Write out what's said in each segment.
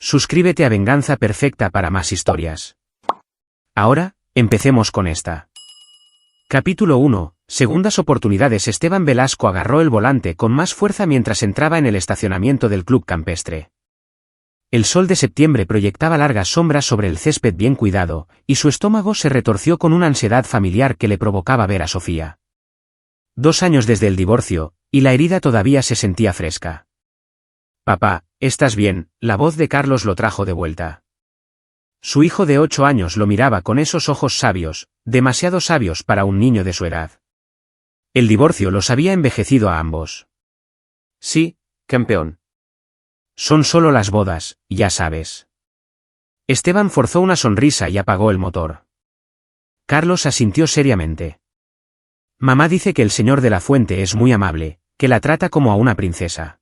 Suscríbete a Venganza Perfecta para más historias. Ahora, empecemos con esta. Capítulo 1. Segundas oportunidades. Esteban Velasco agarró el volante con más fuerza mientras entraba en el estacionamiento del club campestre. El sol de septiembre proyectaba largas sombras sobre el césped bien cuidado, y su estómago se retorció con una ansiedad familiar que le provocaba ver a Sofía. 2 años desde el divorcio, y la herida todavía se sentía fresca. «Papá, ¿estás bien?», la voz de Carlos lo trajo de vuelta. Su hijo de 8 años lo miraba con esos ojos sabios, demasiado sabios para un niño de su edad. El divorcio los había envejecido a ambos. «Sí, campeón. Son solo las bodas, ya sabes». Esteban forzó una sonrisa y apagó el motor. Carlos asintió seriamente. «Mamá dice que el señor de la Fuente es muy amable, que la trata como a una princesa».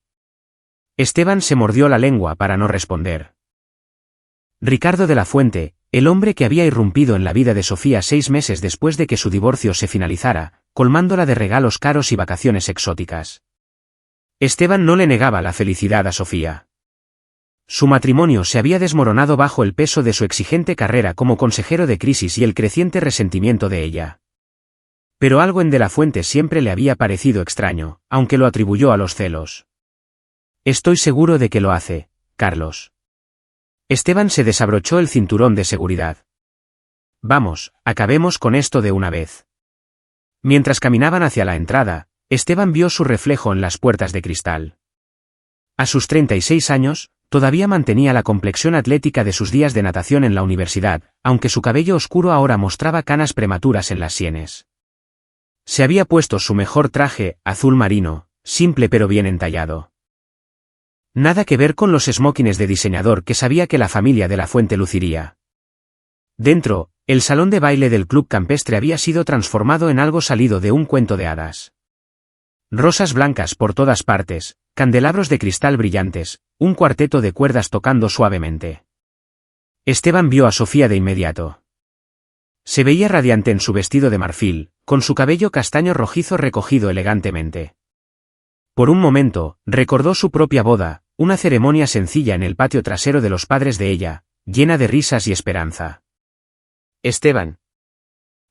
Esteban se mordió la lengua para no responder. Ricardo de la Fuente, el hombre que había irrumpido en la vida de Sofía 6 meses después de que su divorcio se finalizara, colmándola de regalos caros y vacaciones exóticas. Esteban no le negaba la felicidad a Sofía. Su matrimonio se había desmoronado bajo el peso de su exigente carrera como consejero de crisis y el creciente resentimiento de ella. Pero algo en de la Fuente siempre le había parecido extraño, aunque lo atribuyó a los celos. «Estoy seguro de que lo hace, Carlos». Esteban se desabrochó el cinturón de seguridad. «Vamos, acabemos con esto de una vez». Mientras caminaban hacia la entrada, Esteban vio su reflejo en las puertas de cristal. A sus 36 años, todavía mantenía la complexión atlética de sus días de natación en la universidad, aunque su cabello oscuro ahora mostraba canas prematuras en las sienes. Se había puesto su mejor traje, azul marino, simple pero bien entallado. Nada que ver con los smokines de diseñador que sabía que la familia de la Fuente luciría. Dentro, el salón de baile del club campestre había sido transformado en algo salido de un cuento de hadas. Rosas blancas por todas partes, candelabros de cristal brillantes, un cuarteto de cuerdas tocando suavemente. Esteban vio a Sofía de inmediato. Se veía radiante en su vestido de marfil, con su cabello castaño rojizo recogido elegantemente. Por un momento, recordó su propia boda, una ceremonia sencilla en el patio trasero de los padres de ella, llena de risas y esperanza. «Esteban».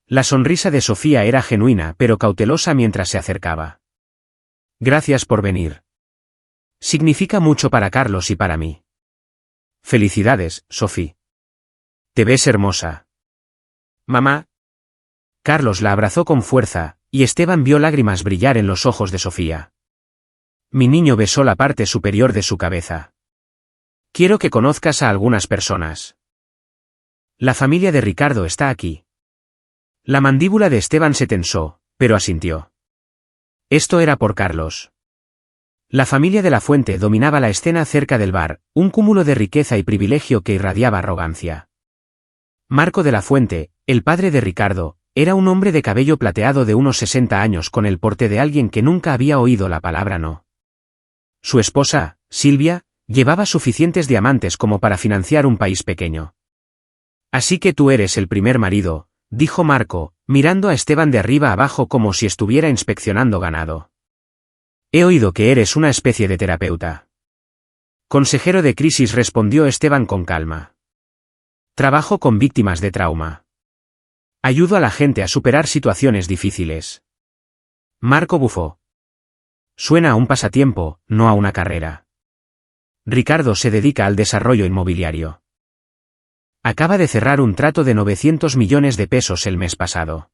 La sonrisa de Sofía era genuina pero cautelosa mientras se acercaba. «Gracias por venir. Significa mucho para Carlos y para mí». «Felicidades, Sofía. Te ves hermosa». «Mamá». Carlos la abrazó con fuerza, y Esteban vio lágrimas brillar en los ojos de Sofía. «Mi niño», besó la parte superior de su cabeza. «Quiero que conozcas a algunas personas. La familia de Ricardo está aquí». La mandíbula de Esteban se tensó, pero asintió. Esto era por Carlos. La familia de la Fuente dominaba la escena cerca del bar, un cúmulo de riqueza y privilegio que irradiaba arrogancia. Marco de la Fuente, el padre de Ricardo, era un hombre de cabello plateado de unos 60 años con el porte de alguien que nunca había oído la palabra no. Su esposa, Silvia, llevaba suficientes diamantes como para financiar un país pequeño. «Así que tú eres el primer marido», dijo Marco, mirando a Esteban de arriba abajo como si estuviera inspeccionando ganado. «He oído que eres una especie de terapeuta». «Consejero de crisis», respondió Esteban con calma. «Trabajo con víctimas de trauma. Ayudo a la gente a superar situaciones difíciles». Marco bufó. «Suena a un pasatiempo, no a una carrera». Ricardo se dedica al desarrollo inmobiliario. Acaba de cerrar un trato de 900 millones de pesos el mes pasado.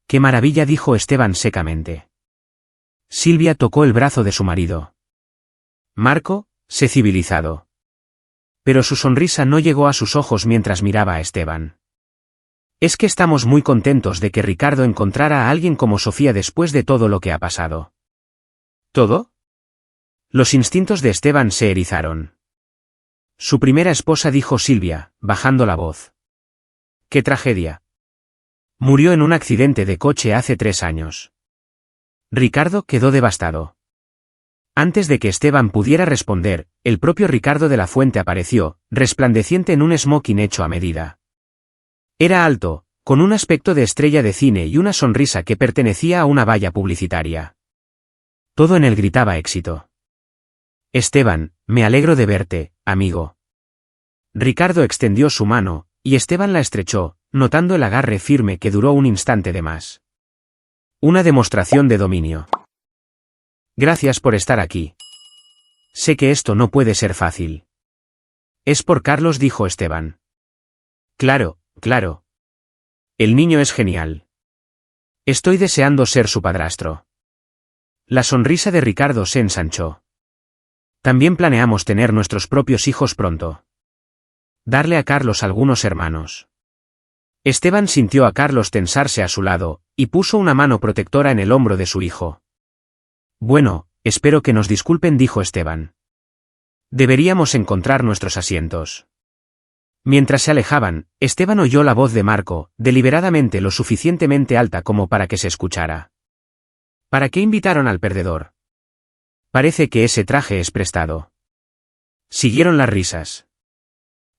«¡Qué maravilla!», dijo Esteban secamente. Silvia tocó el brazo de su marido. Marco, sé civilizado. Pero su sonrisa no llegó a sus ojos mientras miraba a Esteban. «Es que estamos muy contentos de que Ricardo encontrara a alguien como Sofía después de todo lo que ha pasado». «¿Todo?». Los instintos de Esteban se erizaron. «Su primera esposa», dijo Silvia, bajando la voz. «¡Qué tragedia! Murió en un accidente de coche hace 3 años». Ricardo quedó devastado. Antes de que Esteban pudiera responder, el propio Ricardo de la Fuente apareció, resplandeciente en un smoking hecho a medida. Era alto, con un aspecto de estrella de cine y una sonrisa que pertenecía a una valla publicitaria. Todo en él gritaba éxito. «Esteban, me alegro de verte, amigo». Ricardo extendió su mano, y Esteban la estrechó, notando el agarre firme que duró un instante de más. Una demostración de dominio. Gracias por estar aquí. Sé que esto no puede ser fácil. Es por Carlos, dijo Esteban. Claro, claro. El niño es genial. Estoy deseando ser su padrastro. La sonrisa de Ricardo se ensanchó. También planeamos tener nuestros propios hijos pronto. Darle a Carlos algunos hermanos. Esteban sintió a Carlos tensarse a su lado, y puso una mano protectora en el hombro de su hijo. Bueno, espero que nos disculpen, dijo Esteban. Deberíamos encontrar nuestros asientos. Mientras se alejaban, Esteban oyó la voz de Marco, deliberadamente lo suficientemente alta como para que se escuchara. ¿Para qué invitaron al perdedor? Parece que ese traje es prestado. Siguieron las risas.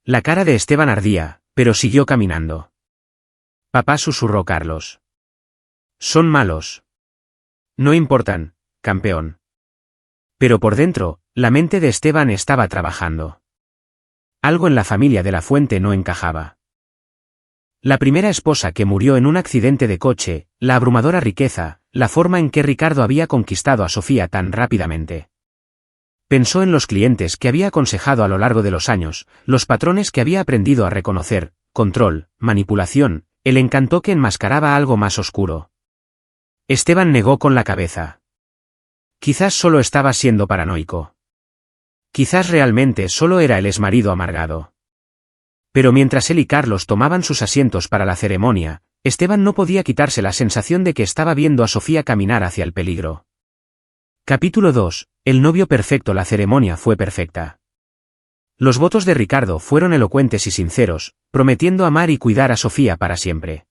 La cara de Esteban ardía, pero siguió caminando. Papá, susurró Carlos. Son malos. No importan, campeón. Pero por dentro, la mente de Esteban estaba trabajando. Algo en la familia de la Fuente no encajaba. La primera esposa que murió en un accidente de coche, la abrumadora riqueza, la forma en que Ricardo había conquistado a Sofía tan rápidamente. Pensó en los clientes que había aconsejado a lo largo de los años, los patrones que había aprendido a reconocer, control, manipulación, el encanto que enmascaraba algo más oscuro. Esteban negó con la cabeza. Quizás solo estaba siendo paranoico. Quizás realmente solo era el exmarido amargado. Pero mientras él y Carlos tomaban sus asientos para la ceremonia, Esteban no podía quitarse la sensación de que estaba viendo a Sofía caminar hacia el peligro. Capítulo 2. El novio perfecto. La ceremonia fue perfecta. Los votos de Ricardo fueron elocuentes y sinceros, prometiendo amar y cuidar a Sofía para siempre.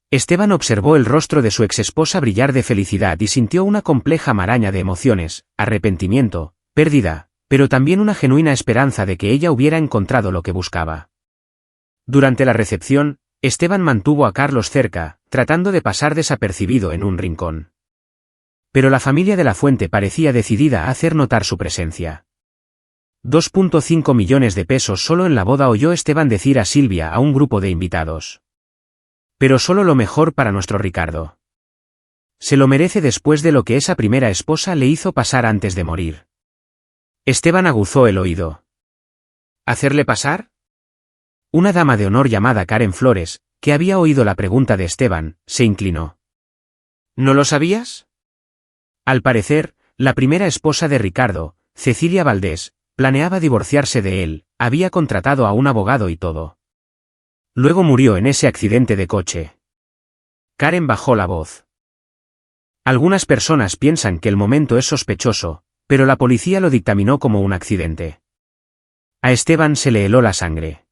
Esteban observó el rostro de su exesposa brillar de felicidad y sintió una compleja maraña de emociones, arrepentimiento, pérdida, pero también una genuina esperanza de que ella hubiera encontrado lo que buscaba. Durante la recepción, Esteban mantuvo a Carlos cerca, tratando de pasar desapercibido en un rincón. Pero la familia de la Fuente parecía decidida a hacer notar su presencia. 2,5 millones de pesos solo en la boda, oyó Esteban decir a Silvia a un grupo de invitados. Pero solo lo mejor para nuestro Ricardo. Se lo merece después de lo que esa primera esposa le hizo pasar antes de morir. Esteban aguzó el oído. ¿Hacerle pasar? Una dama de honor llamada Karen Flores, que había oído la pregunta de Esteban, se inclinó. ¿No lo sabías? Al parecer, la primera esposa de Ricardo, Cecilia Valdés, planeaba divorciarse de él, había contratado a un abogado y todo. Luego murió en ese accidente de coche. Karen bajó la voz. Algunas personas piensan que el momento es sospechoso, pero la policía lo dictaminó como un accidente. A Esteban se le heló la sangre.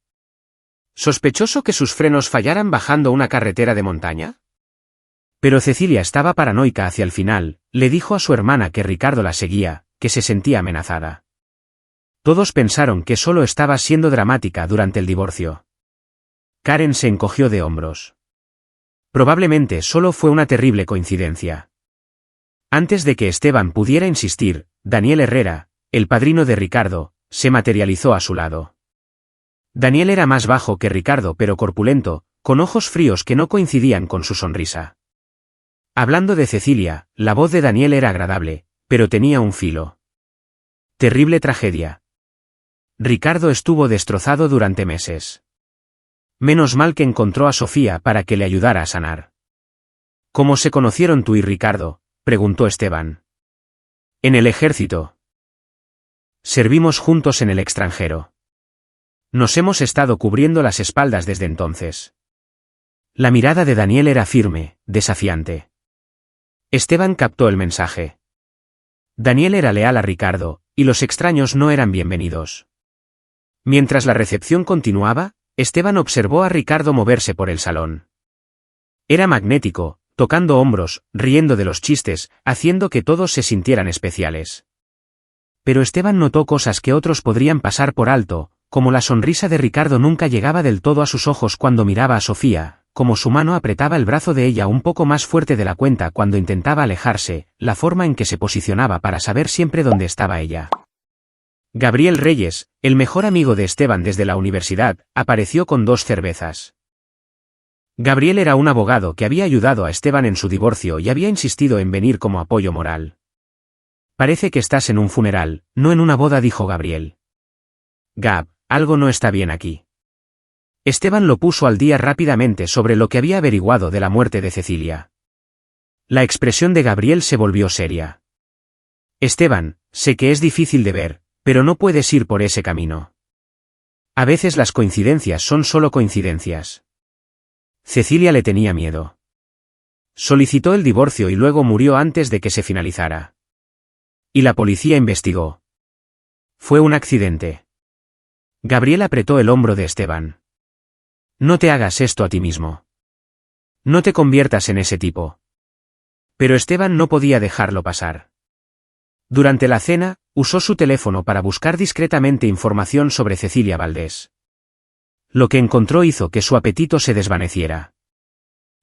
¿Sospechoso que sus frenos fallaran bajando una carretera de montaña? Pero Cecilia estaba paranoica hacia el final, le dijo a su hermana que Ricardo la seguía, que se sentía amenazada. Todos pensaron que solo estaba siendo dramática durante el divorcio. Karen se encogió de hombros. Probablemente solo fue una terrible coincidencia. Antes de que Esteban pudiera insistir, Daniel Herrera, el padrino de Ricardo, se materializó a su lado. Daniel era más bajo que Ricardo pero corpulento, con ojos fríos que no coincidían con su sonrisa. Hablando de Cecilia, la voz de Daniel era agradable, pero tenía un filo. Terrible tragedia. Ricardo estuvo destrozado durante meses. Menos mal que encontró a Sofía para que le ayudara a sanar. ¿Cómo se conocieron tú y Ricardo?, preguntó Esteban. En el ejército. Servimos juntos en el extranjero. Nos hemos estado cubriendo las espaldas desde entonces. La mirada de Daniel era firme, desafiante. Esteban captó el mensaje. Daniel era leal a Ricardo, y los extraños no eran bienvenidos. Mientras la recepción continuaba, Esteban observó a Ricardo moverse por el salón. Era magnético, tocando hombros, riendo de los chistes, haciendo que todos se sintieran especiales. Pero Esteban notó cosas que otros podrían pasar por alto, como la sonrisa de Ricardo nunca llegaba del todo a sus ojos cuando miraba a Sofía, como su mano apretaba el brazo de ella un poco más fuerte de la cuenta cuando intentaba alejarse, la forma en que se posicionaba para saber siempre dónde estaba ella. Gabriel Reyes, el mejor amigo de Esteban desde la universidad, apareció con 2 cervezas. Gabriel era un abogado que había ayudado a Esteban en su divorcio y había insistido en venir como apoyo moral. Parece que estás en un funeral, no en una boda, dijo Gabriel. Gab, algo no está bien aquí. Esteban lo puso al día rápidamente sobre lo que había averiguado de la muerte de Cecilia. La expresión de Gabriel se volvió seria. Esteban, sé que es difícil de ver, pero no puedes ir por ese camino. A veces las coincidencias son solo coincidencias. Cecilia le tenía miedo. Solicitó el divorcio y luego murió antes de que se finalizara. Y la policía investigó. Fue un accidente. Gabriel apretó el hombro de Esteban. No te hagas esto a ti mismo. No te conviertas en ese tipo. Pero Esteban no podía dejarlo pasar. Durante la cena, usó su teléfono para buscar discretamente información sobre Cecilia Valdés. Lo que encontró hizo que su apetito se desvaneciera.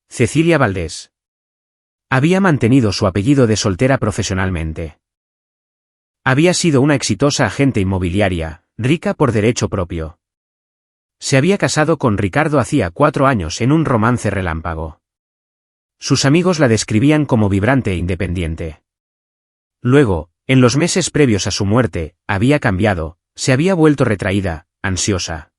Cecilia Valdés. Había mantenido su apellido de soltera profesionalmente. Había sido una exitosa agente inmobiliaria, rica por derecho propio. Se había casado con Ricardo hacía 4 años en un romance relámpago. Sus amigos la describían como vibrante e independiente. Luego, en los meses previos a su muerte, había cambiado, se había vuelto retraída, ansiosa.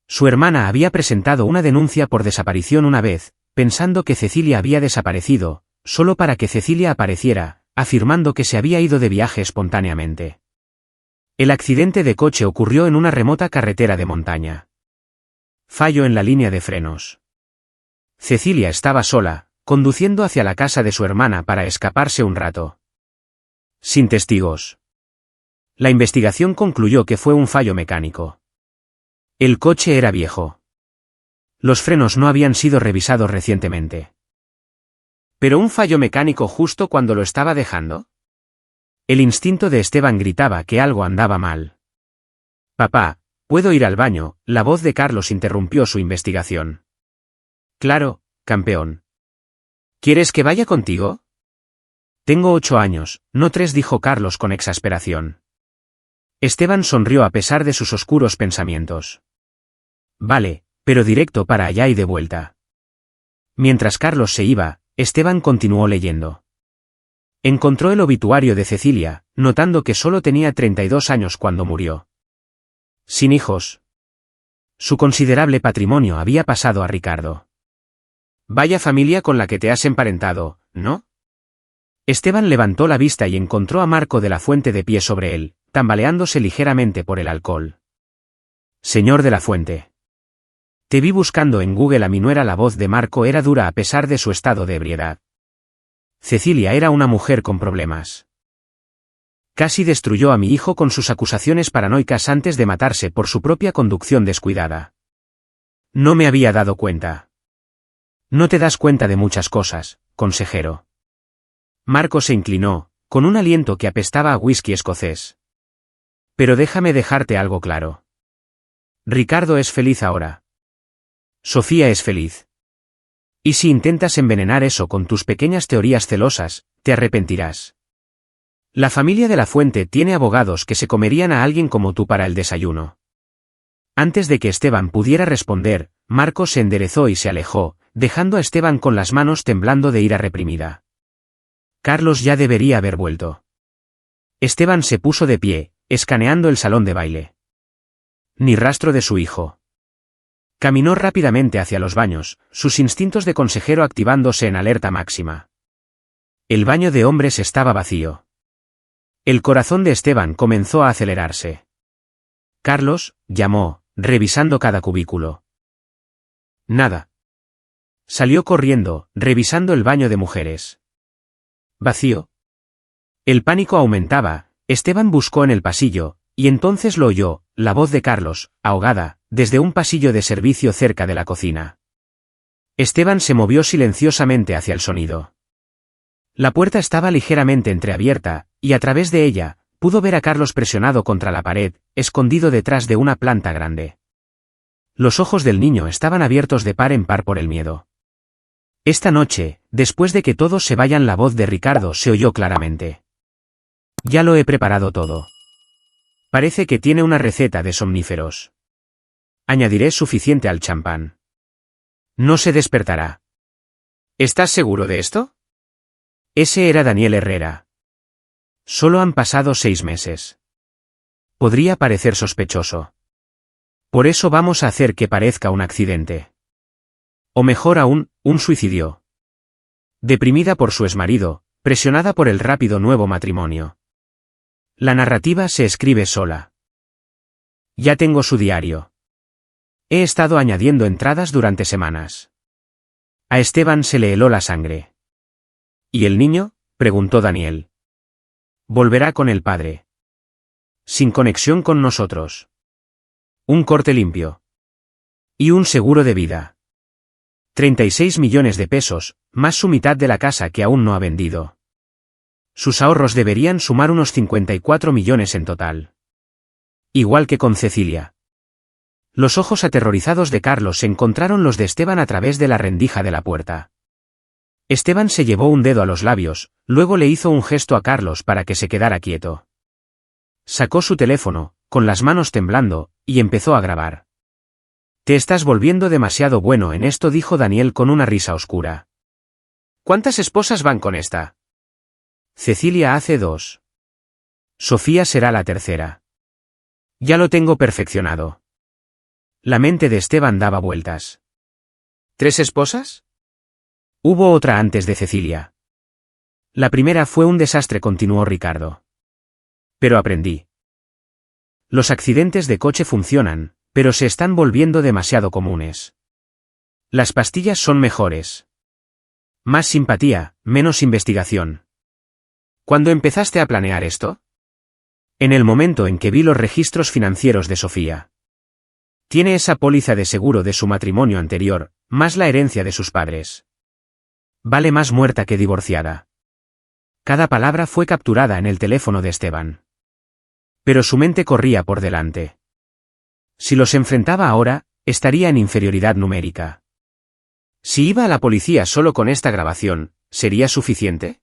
Su hermana había presentado una denuncia por desaparición una vez, pensando que Cecilia había desaparecido, solo para que Cecilia apareciera, afirmando que se había ido de viaje espontáneamente. El accidente de coche ocurrió en una remota carretera de montaña. Fallo en la línea de frenos. Cecilia estaba sola, conduciendo hacia la casa de su hermana para escaparse un rato. Sin testigos. La investigación concluyó que fue un fallo mecánico. El coche era viejo. Los frenos no habían sido revisados recientemente. ¿Pero un fallo mecánico justo cuando lo estaba dejando? El instinto de Esteban gritaba que algo andaba mal. Papá, ¿puedo ir al baño? La voz de Carlos interrumpió su investigación. Claro, campeón. ¿Quieres que vaya contigo? Tengo 8 años, no 3, dijo Carlos con exasperación. Esteban sonrió a pesar de sus oscuros pensamientos. Vale, pero directo para allá y de vuelta. Mientras Carlos se iba, Esteban continuó leyendo. Encontró el obituario de Cecilia, notando que solo tenía 32 años cuando murió. Sin hijos. Su considerable patrimonio había pasado a Ricardo. Vaya familia con la que te has emparentado, ¿no? Esteban levantó la vista y encontró a Marco de la Fuente de pie sobre él, tambaleándose ligeramente por el alcohol. Señor de la Fuente. Te vi buscando en Google a mi nuera. La voz de Marco era dura a pesar de su estado de ebriedad. Cecilia era una mujer con problemas. Casi destruyó a mi hijo con sus acusaciones paranoicas antes de matarse por su propia conducción descuidada. No me había dado cuenta. No te das cuenta de muchas cosas, consejero. Marco se inclinó, con un aliento que apestaba a whisky escocés. Pero déjame dejarte algo claro. Ricardo es feliz ahora. Sofía es feliz. Y si intentas envenenar eso con tus pequeñas teorías celosas, te arrepentirás. La familia de la Fuente tiene abogados que se comerían a alguien como tú para el desayuno. Antes de que Esteban pudiera responder, Marco se enderezó y se alejó, dejando a Esteban con las manos temblando de ira reprimida. Carlos ya debería haber vuelto. Esteban se puso de pie, escaneando el salón de baile. Ni rastro de su hijo. Caminó rápidamente hacia los baños, sus instintos de consejero activándose en alerta máxima. El baño de hombres estaba vacío. El corazón de Esteban comenzó a acelerarse. Carlos, llamó, revisando cada cubículo. Nada. Salió corriendo, revisando el baño de mujeres. Vacío. El pánico aumentaba, Esteban buscó en el pasillo, y entonces lo oyó, la voz de Carlos, ahogada, desde un pasillo de servicio cerca de la cocina. Esteban se movió silenciosamente hacia el sonido. La puerta estaba ligeramente entreabierta, y a través de ella, pudo ver a Carlos presionado contra la pared, escondido detrás de una planta grande. Los ojos del niño estaban abiertos de par en par por el miedo. Esta noche, después de que todos se vayan, la voz de Ricardo se oyó claramente. Ya lo he preparado todo. Parece que tiene una receta de somníferos. Añadiré suficiente al champán. No se despertará. ¿Estás seguro de esto? Ese era Daniel Herrera. Solo han pasado 6 meses. Podría parecer sospechoso. Por eso vamos a hacer que parezca un accidente. O mejor aún, un suicidio. Deprimida por su exmarido, presionada por el rápido nuevo matrimonio. La narrativa se escribe sola. Ya tengo su diario. He estado añadiendo entradas durante semanas. A Esteban se le heló la sangre. ¿Y el niño?, preguntó Daniel. Volverá con el padre. Sin conexión con nosotros. Un corte limpio. Y un seguro de vida. 36 millones de pesos, más su mitad de la casa que aún no ha vendido. Sus ahorros deberían sumar unos 54 millones en total. Igual que con Cecilia. Los ojos aterrorizados de Carlos encontraron los de Esteban a través de la rendija de la puerta. Esteban se llevó un dedo a los labios, luego le hizo un gesto a Carlos para que se quedara quieto. Sacó su teléfono, con las manos temblando, y empezó a grabar. Te estás volviendo demasiado bueno en esto, dijo Daniel con una risa oscura. ¿Cuántas esposas van con esta? Cecilia hace 2. Sofía será la tercera. Ya lo tengo perfeccionado. La mente de Esteban daba vueltas. ¿3 esposas? Hubo otra antes de Cecilia. La primera fue un desastre, continuó Ricardo. Pero aprendí. Los accidentes de coche funcionan, pero se están volviendo demasiado comunes. Las pastillas son mejores. Más simpatía, menos investigación. ¿Cuándo empezaste a planear esto? En el momento en que vi los registros financieros de Sofía. Tiene esa póliza de seguro de su matrimonio anterior, más la herencia de sus padres. Vale más muerta que divorciada. Cada palabra fue capturada en el teléfono de Esteban. Pero su mente corría por delante. Si los enfrentaba ahora, estaría en inferioridad numérica. Si iba a la policía solo con esta grabación, ¿sería suficiente?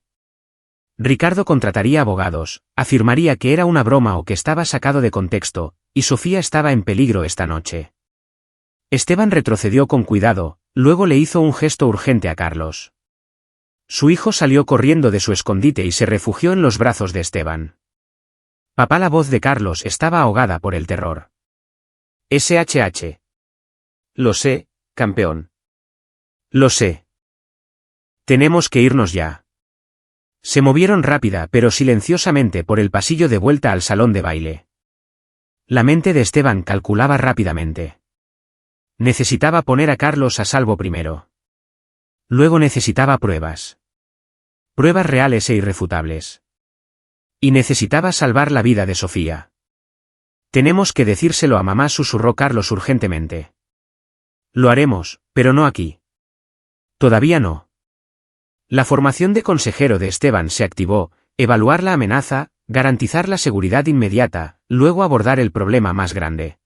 Ricardo contrataría abogados, afirmaría que era una broma o que estaba sacado de contexto, y Sofía estaba en peligro esta noche. Esteban retrocedió con cuidado, luego le hizo un gesto urgente a Carlos. Su hijo salió corriendo de su escondite y se refugió en los brazos de Esteban. Papá, la voz de Carlos estaba ahogada por el terror. SHH. Lo sé, campeón. Lo sé. Tenemos que irnos ya. Se movieron rápida pero silenciosamente por el pasillo de vuelta al salón de baile. La mente de Esteban calculaba rápidamente. Necesitaba poner a Carlos a salvo primero. Luego necesitaba pruebas. Pruebas reales e irrefutables. Y necesitaba salvar la vida de Sofía. Tenemos que decírselo a mamá, susurró Carlos urgentemente. Lo haremos, pero no aquí. Todavía no. La formación de consejero de Esteban se activó, evaluar la amenaza, garantizar la seguridad inmediata, luego abordar el problema más grande.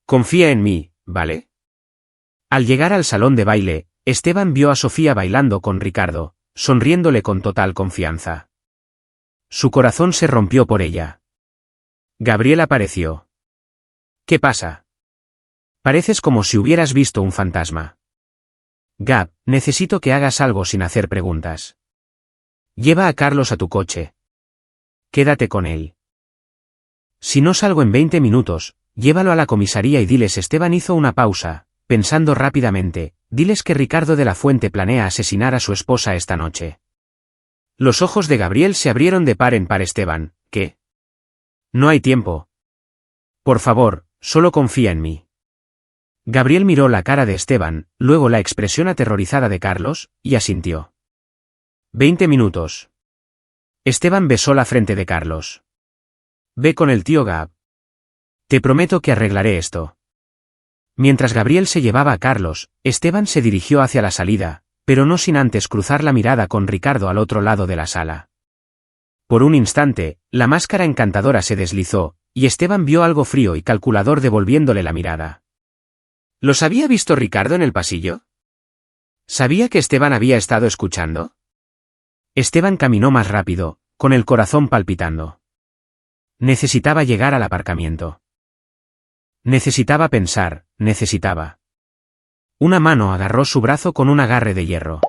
Confía en mí, ¿vale? Al llegar al salón de baile, Esteban vio a Sofía bailando con Ricardo, sonriéndole con total confianza. Su corazón se rompió por ella. Gabriel apareció. ¿Qué pasa? Pareces como si hubieras visto un fantasma. Gab, necesito que hagas algo sin hacer preguntas. Lleva a Carlos a tu coche. Quédate con él. Si no salgo en 20 minutos, llévalo a la comisaría y diles. Esteban hizo una pausa, pensando rápidamente, diles que Ricardo de la Fuente planea asesinar a su esposa esta noche. Los ojos de Gabriel se abrieron de par en par. Esteban, ¿qué? No hay tiempo. Por favor, solo confía en mí. Gabriel miró la cara de Esteban, luego la expresión aterrorizada de Carlos, y asintió. 20 minutos. Esteban besó la frente de Carlos. Ve con el tío Gab. Te prometo que arreglaré esto. Mientras Gabriel se llevaba a Carlos, Esteban se dirigió hacia la salida, pero no sin antes cruzar la mirada con Ricardo al otro lado de la sala. Por un instante, la máscara encantadora se deslizó, y Esteban vio algo frío y calculador devolviéndole la mirada. ¿Los había visto Ricardo en el pasillo? ¿Sabía que Esteban había estado escuchando? Esteban caminó más rápido, con el corazón palpitando. Necesitaba llegar al aparcamiento. Necesitaba pensar, necesitaba. Una mano agarró su brazo con un agarre de hierro.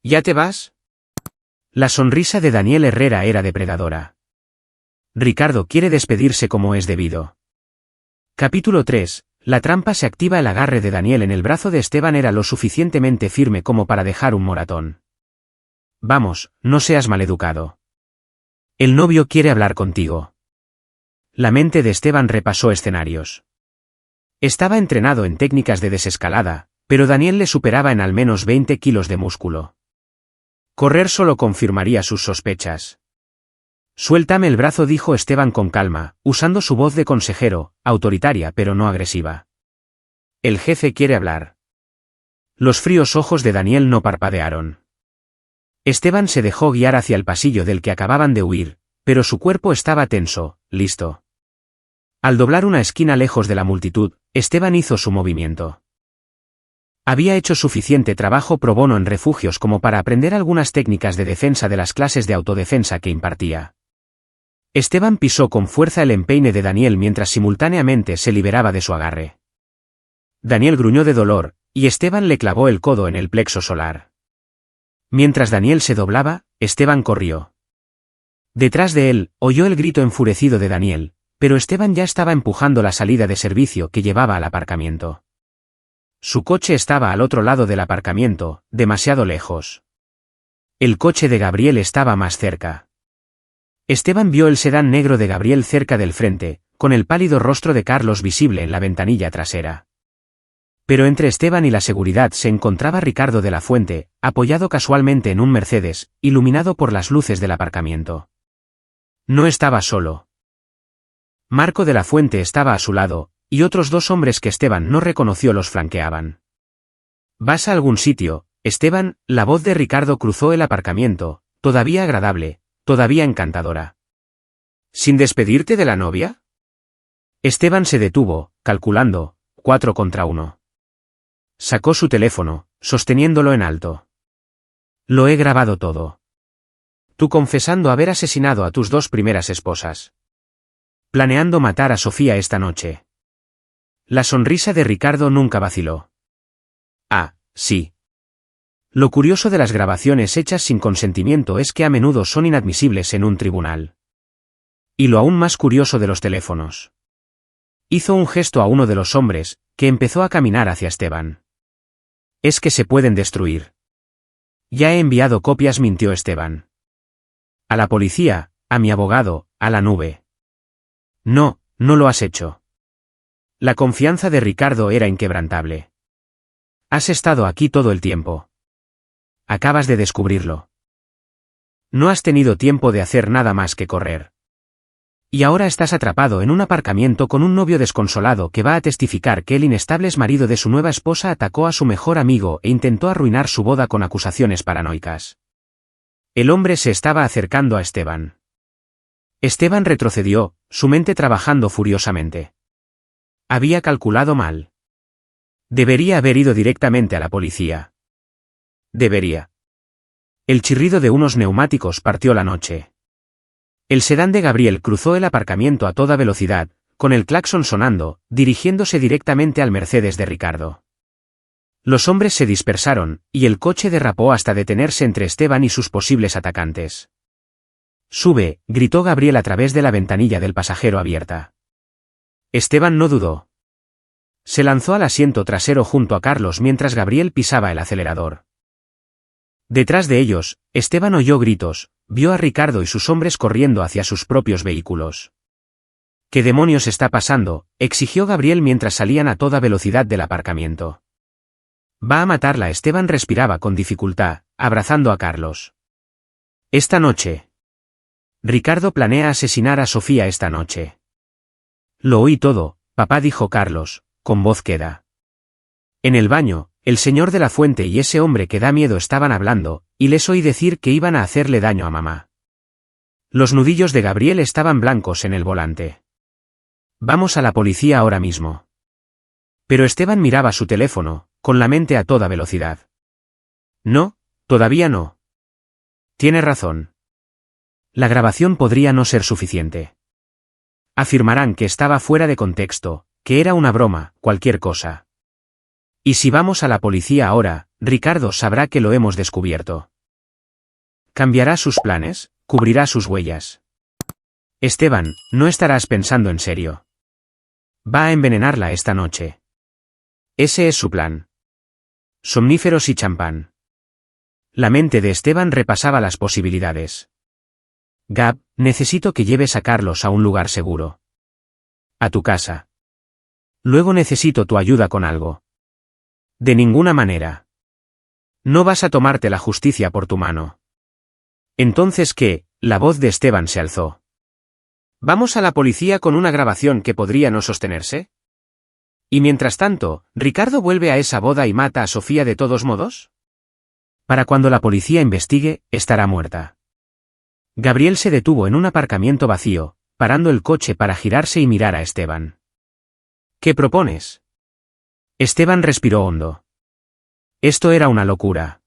¿Ya te vas? La sonrisa de Daniel Herrera era depredadora. Ricardo quiere despedirse como es debido. Capítulo 3. La trampa se activa. El agarre de Daniel en el brazo de Esteban era lo suficientemente firme como para dejar un moratón. Vamos, no seas maleducado. El novio quiere hablar contigo. La mente de Esteban repasó escenarios. Estaba entrenado en técnicas de desescalada, pero Daniel le superaba en al menos 20 kilos de músculo. Correr solo confirmaría sus sospechas. Suéltame el brazo, dijo Esteban con calma, usando su voz de consejero, autoritaria pero no agresiva. El jefe quiere hablar. Los fríos ojos de Daniel no parpadearon. Esteban se dejó guiar hacia el pasillo del que acababan de huir, pero su cuerpo estaba tenso, listo. Al doblar una esquina lejos de la multitud, Esteban hizo su movimiento. Había hecho suficiente trabajo pro bono en refugios como para aprender algunas técnicas de defensa de las clases de autodefensa que impartía. Esteban pisó con fuerza el empeine de Daniel mientras simultáneamente se liberaba de su agarre. Daniel gruñó de dolor, y Esteban le clavó el codo en el plexo solar. Mientras Daniel se doblaba, Esteban corrió. Detrás de él, oyó el grito enfurecido de Daniel, pero Esteban ya estaba empujando la salida de servicio que llevaba al aparcamiento. Su coche estaba al otro lado del aparcamiento, demasiado lejos. El coche de Gabriel estaba más cerca. Esteban vio el sedán negro de Gabriel cerca del frente, con el pálido rostro de Carlos visible en la ventanilla trasera. Pero entre Esteban y la seguridad se encontraba Ricardo de la Fuente, apoyado casualmente en un Mercedes, iluminado por las luces del aparcamiento. No estaba solo. Marco de la Fuente estaba a su lado, y otros dos hombres que Esteban no reconoció los flanqueaban. ¿Vas a algún sitio, Esteban? La voz de Ricardo cruzó el aparcamiento, todavía agradable, todavía encantadora. ¿Sin despedirte de la novia? Esteban se detuvo, calculando, 4 contra 1. Sacó su teléfono, sosteniéndolo en alto. Lo he grabado todo. Tú confesando haber asesinado a tus 2 primeras esposas. Planeando matar a Sofía esta noche. La sonrisa de Ricardo nunca vaciló. Ah, sí. Lo curioso de las grabaciones hechas sin consentimiento es que a menudo son inadmisibles en un tribunal. Y lo aún más curioso de los teléfonos. Hizo un gesto a uno de los hombres, que empezó a caminar hacia Esteban. Es que se pueden destruir. Ya he enviado copias, mintió Esteban. A la policía, a mi abogado, a la nube. No, no lo has hecho. La confianza de Ricardo era inquebrantable. Has estado aquí todo el tiempo. Acabas de descubrirlo. No has tenido tiempo de hacer nada más que correr. Y ahora estás atrapado en un aparcamiento con un novio desconsolado que va a testificar que el inestable marido de su nueva esposa atacó a su mejor amigo e intentó arruinar su boda con acusaciones paranoicas. El hombre se estaba acercando a Esteban. Esteban retrocedió, su mente trabajando furiosamente. Había calculado mal. Debería haber ido directamente a la policía. Debería. El chirrido de unos neumáticos partió la noche. El sedán de Gabriel cruzó el aparcamiento a toda velocidad, con el claxon sonando, dirigiéndose directamente al Mercedes de Ricardo. Los hombres se dispersaron, y el coche derrapó hasta detenerse entre Esteban y sus posibles atacantes. Sube, gritó Gabriel a través de la ventanilla del pasajero abierta. Esteban no dudó. Se lanzó al asiento trasero junto a Carlos mientras Gabriel pisaba el acelerador. Detrás de ellos, Esteban oyó gritos, vio a Ricardo y sus hombres corriendo hacia sus propios vehículos. ¿Qué demonios está pasando?, exigió Gabriel mientras salían a toda velocidad del aparcamiento. Va a matarla. Esteban respiraba con dificultad, abrazando a Carlos. Esta noche. Ricardo planea asesinar a Sofía esta noche. Lo oí todo, papá, dijo Carlos, con voz queda. En el baño, el señor de la Fuente y ese hombre que da miedo estaban hablando, y les oí decir que iban a hacerle daño a mamá. Los nudillos de Gabriel estaban blancos en el volante. Vamos a la policía ahora mismo. Pero Esteban miraba su teléfono, con la mente a toda velocidad. No, todavía no. Tiene razón. La grabación podría no ser suficiente. Afirmarán que estaba fuera de contexto, que era una broma, cualquier cosa. Y si vamos a la policía ahora, Ricardo sabrá que lo hemos descubierto. Cambiará sus planes, cubrirá sus huellas. Esteban, no estarás pensando en serio. Va a envenenarla esta noche. Ese es su plan. Somníferos y champán. La mente de Esteban repasaba las posibilidades. Gab, necesito que lleves a Carlos a un lugar seguro. A tu casa. Luego necesito tu ayuda con algo. De ninguna manera. No vas a tomarte la justicia por tu mano. Entonces, ¿qué? La voz de Esteban se alzó. ¿Vamos a la policía con una grabación que podría no sostenerse? Y mientras tanto, ¿Ricardo vuelve a esa boda y mata a Sofía de todos modos? Para cuando la policía investigue, estará muerta. Gabriel se detuvo en un aparcamiento vacío, parando el coche para girarse y mirar a Esteban. ¿Qué propones? Esteban respiró hondo. Esto era una locura.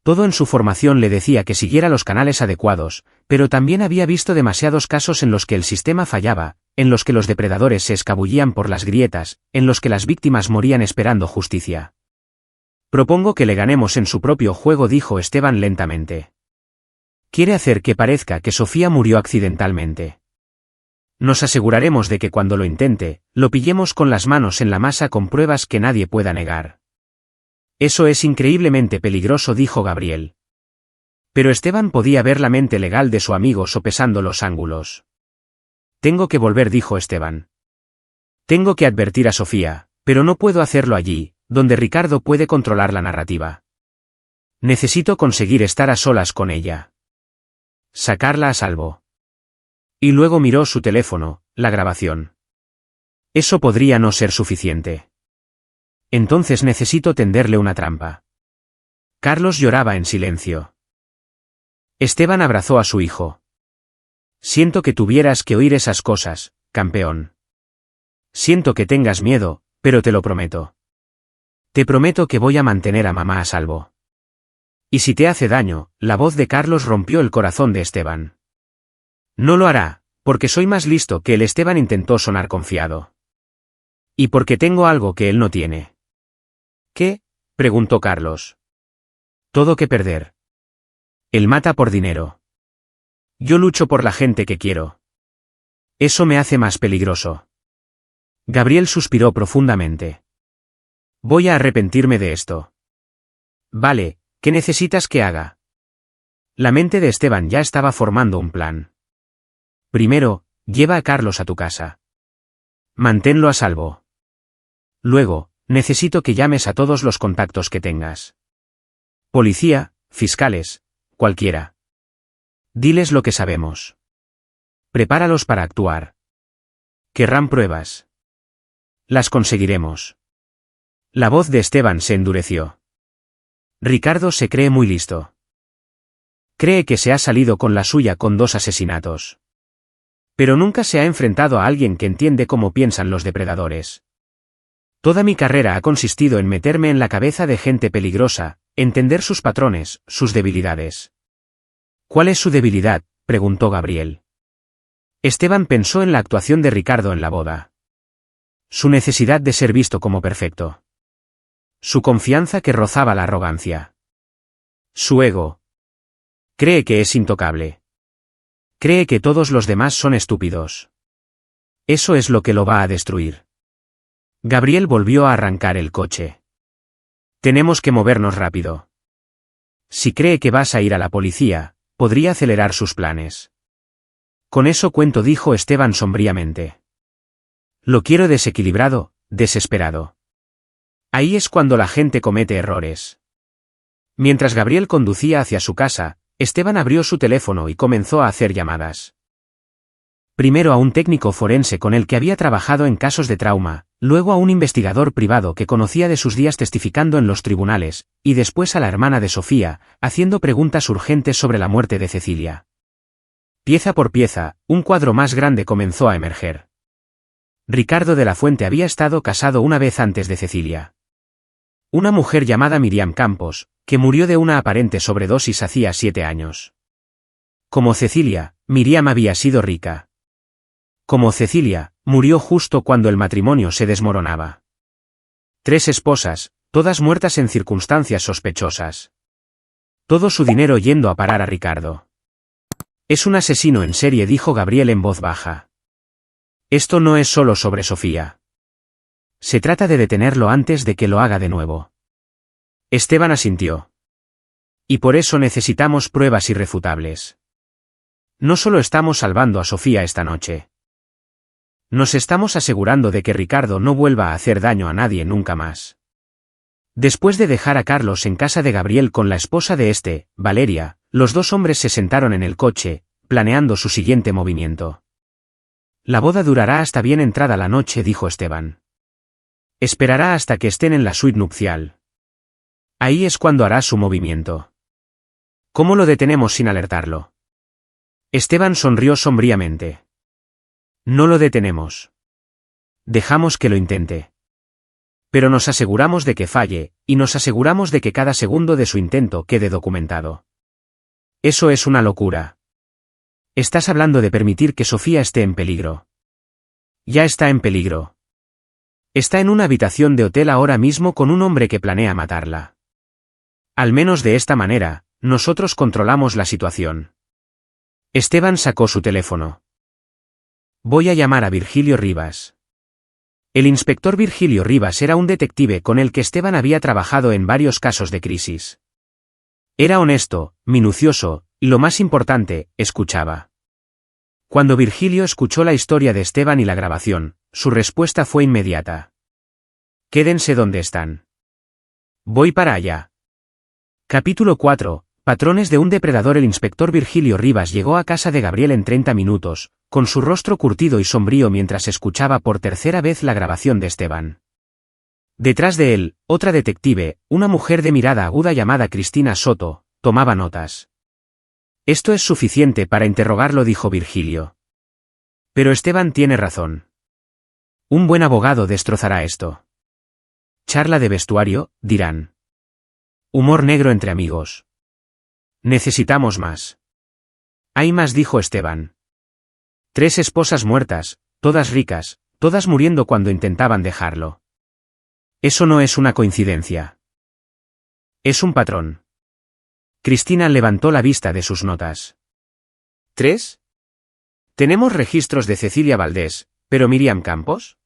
Todo en su formación le decía que siguiera los canales adecuados, pero también había visto demasiados casos en los que el sistema fallaba, en los que los depredadores se escabullían por las grietas, en los que las víctimas morían esperando justicia. Propongo que le ganemos en su propio juego, dijo Esteban lentamente. Quiere hacer que parezca que Sofía murió accidentalmente. Nos aseguraremos de que cuando lo intente, lo pillemos con las manos en la masa con pruebas que nadie pueda negar. Eso es increíblemente peligroso, dijo Gabriel. Pero Esteban podía ver la mente legal de su amigo sopesando los ángulos. Tengo que volver, dijo Esteban. Tengo que advertir a Sofía, pero no puedo hacerlo allí, donde Ricardo puede controlar la narrativa. Necesito conseguir estar a solas con ella. Sacarla a salvo. Y luego miró su teléfono, la grabación. Eso podría no ser suficiente. Entonces necesito tenderle una trampa. Carlos lloraba en silencio. Esteban abrazó a su hijo. Siento que tuvieras que oír esas cosas, campeón. Siento que tengas miedo, pero te lo prometo. Te prometo que voy a mantener a mamá a salvo. Y si te hace daño, la voz de Carlos rompió el corazón de Esteban. No lo hará, porque soy más listo que él. Esteban intentó sonar confiado. Y porque tengo algo que él no tiene. ¿Qué? Preguntó Carlos. Todo que perder. Él mata por dinero. Yo lucho por la gente que quiero. Eso me hace más peligroso. Gabriel suspiró profundamente. Voy a arrepentirme de esto. Vale, ¿qué necesitas que haga? La mente de Esteban ya estaba formando un plan. Primero, lleva a Carlos a tu casa. Manténlo a salvo. Luego, necesito que llames a todos los contactos que tengas. Policía, fiscales, cualquiera. Diles lo que sabemos. Prepáralos para actuar. Querrán pruebas. Las conseguiremos. La voz de Esteban se endureció. Ricardo se cree muy listo. Cree que se ha salido con la suya con 2 asesinatos. Pero nunca se ha enfrentado a alguien que entiende cómo piensan los depredadores. Toda mi carrera ha consistido en meterme en la cabeza de gente peligrosa, entender sus patrones, sus debilidades. ¿Cuál es su debilidad?, preguntó Gabriel. Esteban pensó en la actuación de Ricardo en la boda. Su necesidad de ser visto como perfecto. Su confianza que rozaba la arrogancia. Su ego. Cree que es intocable. Cree que todos los demás son estúpidos. Eso es lo que lo va a destruir. Gabriel volvió a arrancar el coche. Tenemos que movernos rápido. Si cree que vas a ir a la policía, podría acelerar sus planes. Con eso cuento, dijo Esteban sombríamente. Lo quiero desequilibrado, desesperado. Ahí es cuando la gente comete errores. Mientras Gabriel conducía hacia su casa, Esteban abrió su teléfono y comenzó a hacer llamadas. Primero a un técnico forense con el que había trabajado en casos de trauma, luego a un investigador privado que conocía de sus días testificando en los tribunales, y después a la hermana de Sofía, haciendo preguntas urgentes sobre la muerte de Cecilia. Pieza por pieza, un cuadro más grande comenzó a emerger. Ricardo de la Fuente había estado casado una vez antes de Cecilia. Una mujer llamada Miriam Campos, que murió de una aparente sobredosis hacía 7 años. Como Cecilia, Miriam había sido rica. Como Cecilia, murió justo cuando el matrimonio se desmoronaba. 3 esposas, todas muertas en circunstancias sospechosas. Todo su dinero yendo a parar a Ricardo. Es un asesino en serie, dijo Gabriel en voz baja. Esto no es solo sobre Sofía. Se trata de detenerlo antes de que lo haga de nuevo. Esteban asintió. Y por eso necesitamos pruebas irrefutables. No solo estamos salvando a Sofía esta noche. Nos estamos asegurando de que Ricardo no vuelva a hacer daño a nadie nunca más. Después de dejar a Carlos en casa de Gabriel con la esposa de este, Valeria, los 2 hombres se sentaron en el coche, planeando su siguiente movimiento. La boda durará hasta bien entrada la noche, dijo Esteban. Esperará hasta que estén en la suite nupcial. Ahí es cuando hará su movimiento. ¿Cómo lo detenemos sin alertarlo? Esteban sonrió sombríamente. No lo detenemos. Dejamos que lo intente. Pero nos aseguramos de que falle, y nos aseguramos de que cada segundo de su intento quede documentado. Eso es una locura. Estás hablando de permitir que Sofía esté en peligro. Ya está en peligro. Está en una habitación de hotel ahora mismo con un hombre que planea matarla. Al menos de esta manera, nosotros controlamos la situación. Esteban sacó su teléfono. Voy a llamar a Virgilio Rivas. El inspector Virgilio Rivas era un detective con el que Esteban había trabajado en varios casos de crisis. Era honesto, minucioso, y lo más importante, escuchaba. Cuando Virgilio escuchó la historia de Esteban y la grabación, su respuesta fue inmediata. Quédense donde están. Voy para allá. Capítulo 4. Patrones de un depredador. El inspector Virgilio Rivas llegó a casa de Gabriel en 30 minutos, con su rostro curtido y sombrío mientras escuchaba por tercera vez la grabación de Esteban. Detrás de él, otra detective, una mujer de mirada aguda llamada Cristina Soto, tomaba notas. Esto es suficiente para interrogarlo, dijo Virgilio. Pero Esteban tiene razón. Un buen abogado destrozará esto. Charla de vestuario, dirán. Humor negro entre amigos. Necesitamos más. Hay más, dijo Esteban. 3 esposas muertas, todas ricas, todas muriendo cuando intentaban dejarlo. Eso no es una coincidencia. Es un patrón. Cristina levantó la vista de sus notas. ¿3? Tenemos registros de Cecilia Valdés, pero Miriam Campos.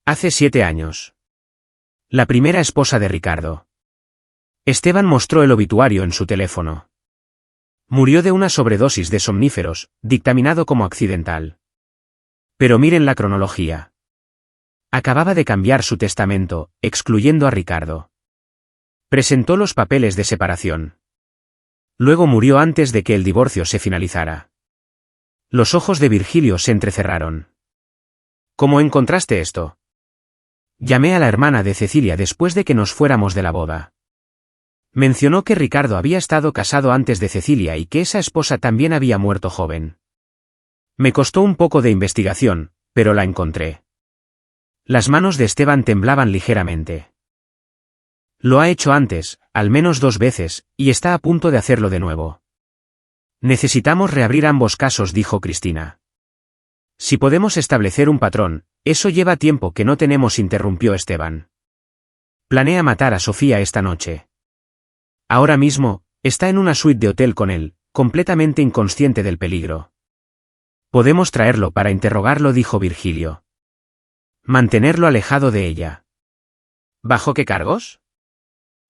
Hace 7 años. La primera esposa de Ricardo. Esteban mostró el obituario en su teléfono. Murió de una sobredosis de somníferos, dictaminado como accidental. Pero miren la cronología. Acababa de cambiar su testamento, excluyendo a Ricardo. Presentó los papeles de separación. Luego murió antes de que el divorcio se finalizara. Los ojos de Virgilio se entrecerraron. ¿Cómo encontraste esto? Llamé a la hermana de Cecilia después de que nos fuéramos de la boda. Mencionó que Ricardo había estado casado antes de Cecilia y que esa esposa también había muerto joven. Me costó un poco de investigación, pero la encontré. Las manos de Esteban temblaban ligeramente. Lo ha hecho antes, al menos 2 veces, y está a punto de hacerlo de nuevo. Necesitamos reabrir ambos casos, dijo Cristina. Si podemos establecer un patrón, eso lleva tiempo que no tenemos, interrumpió Esteban. Planea matar a Sofía esta noche. Ahora mismo, está en una suite de hotel con él, completamente inconsciente del peligro. Podemos traerlo para interrogarlo, dijo Virgilio. Mantenerlo alejado de ella. ¿Bajo qué cargos?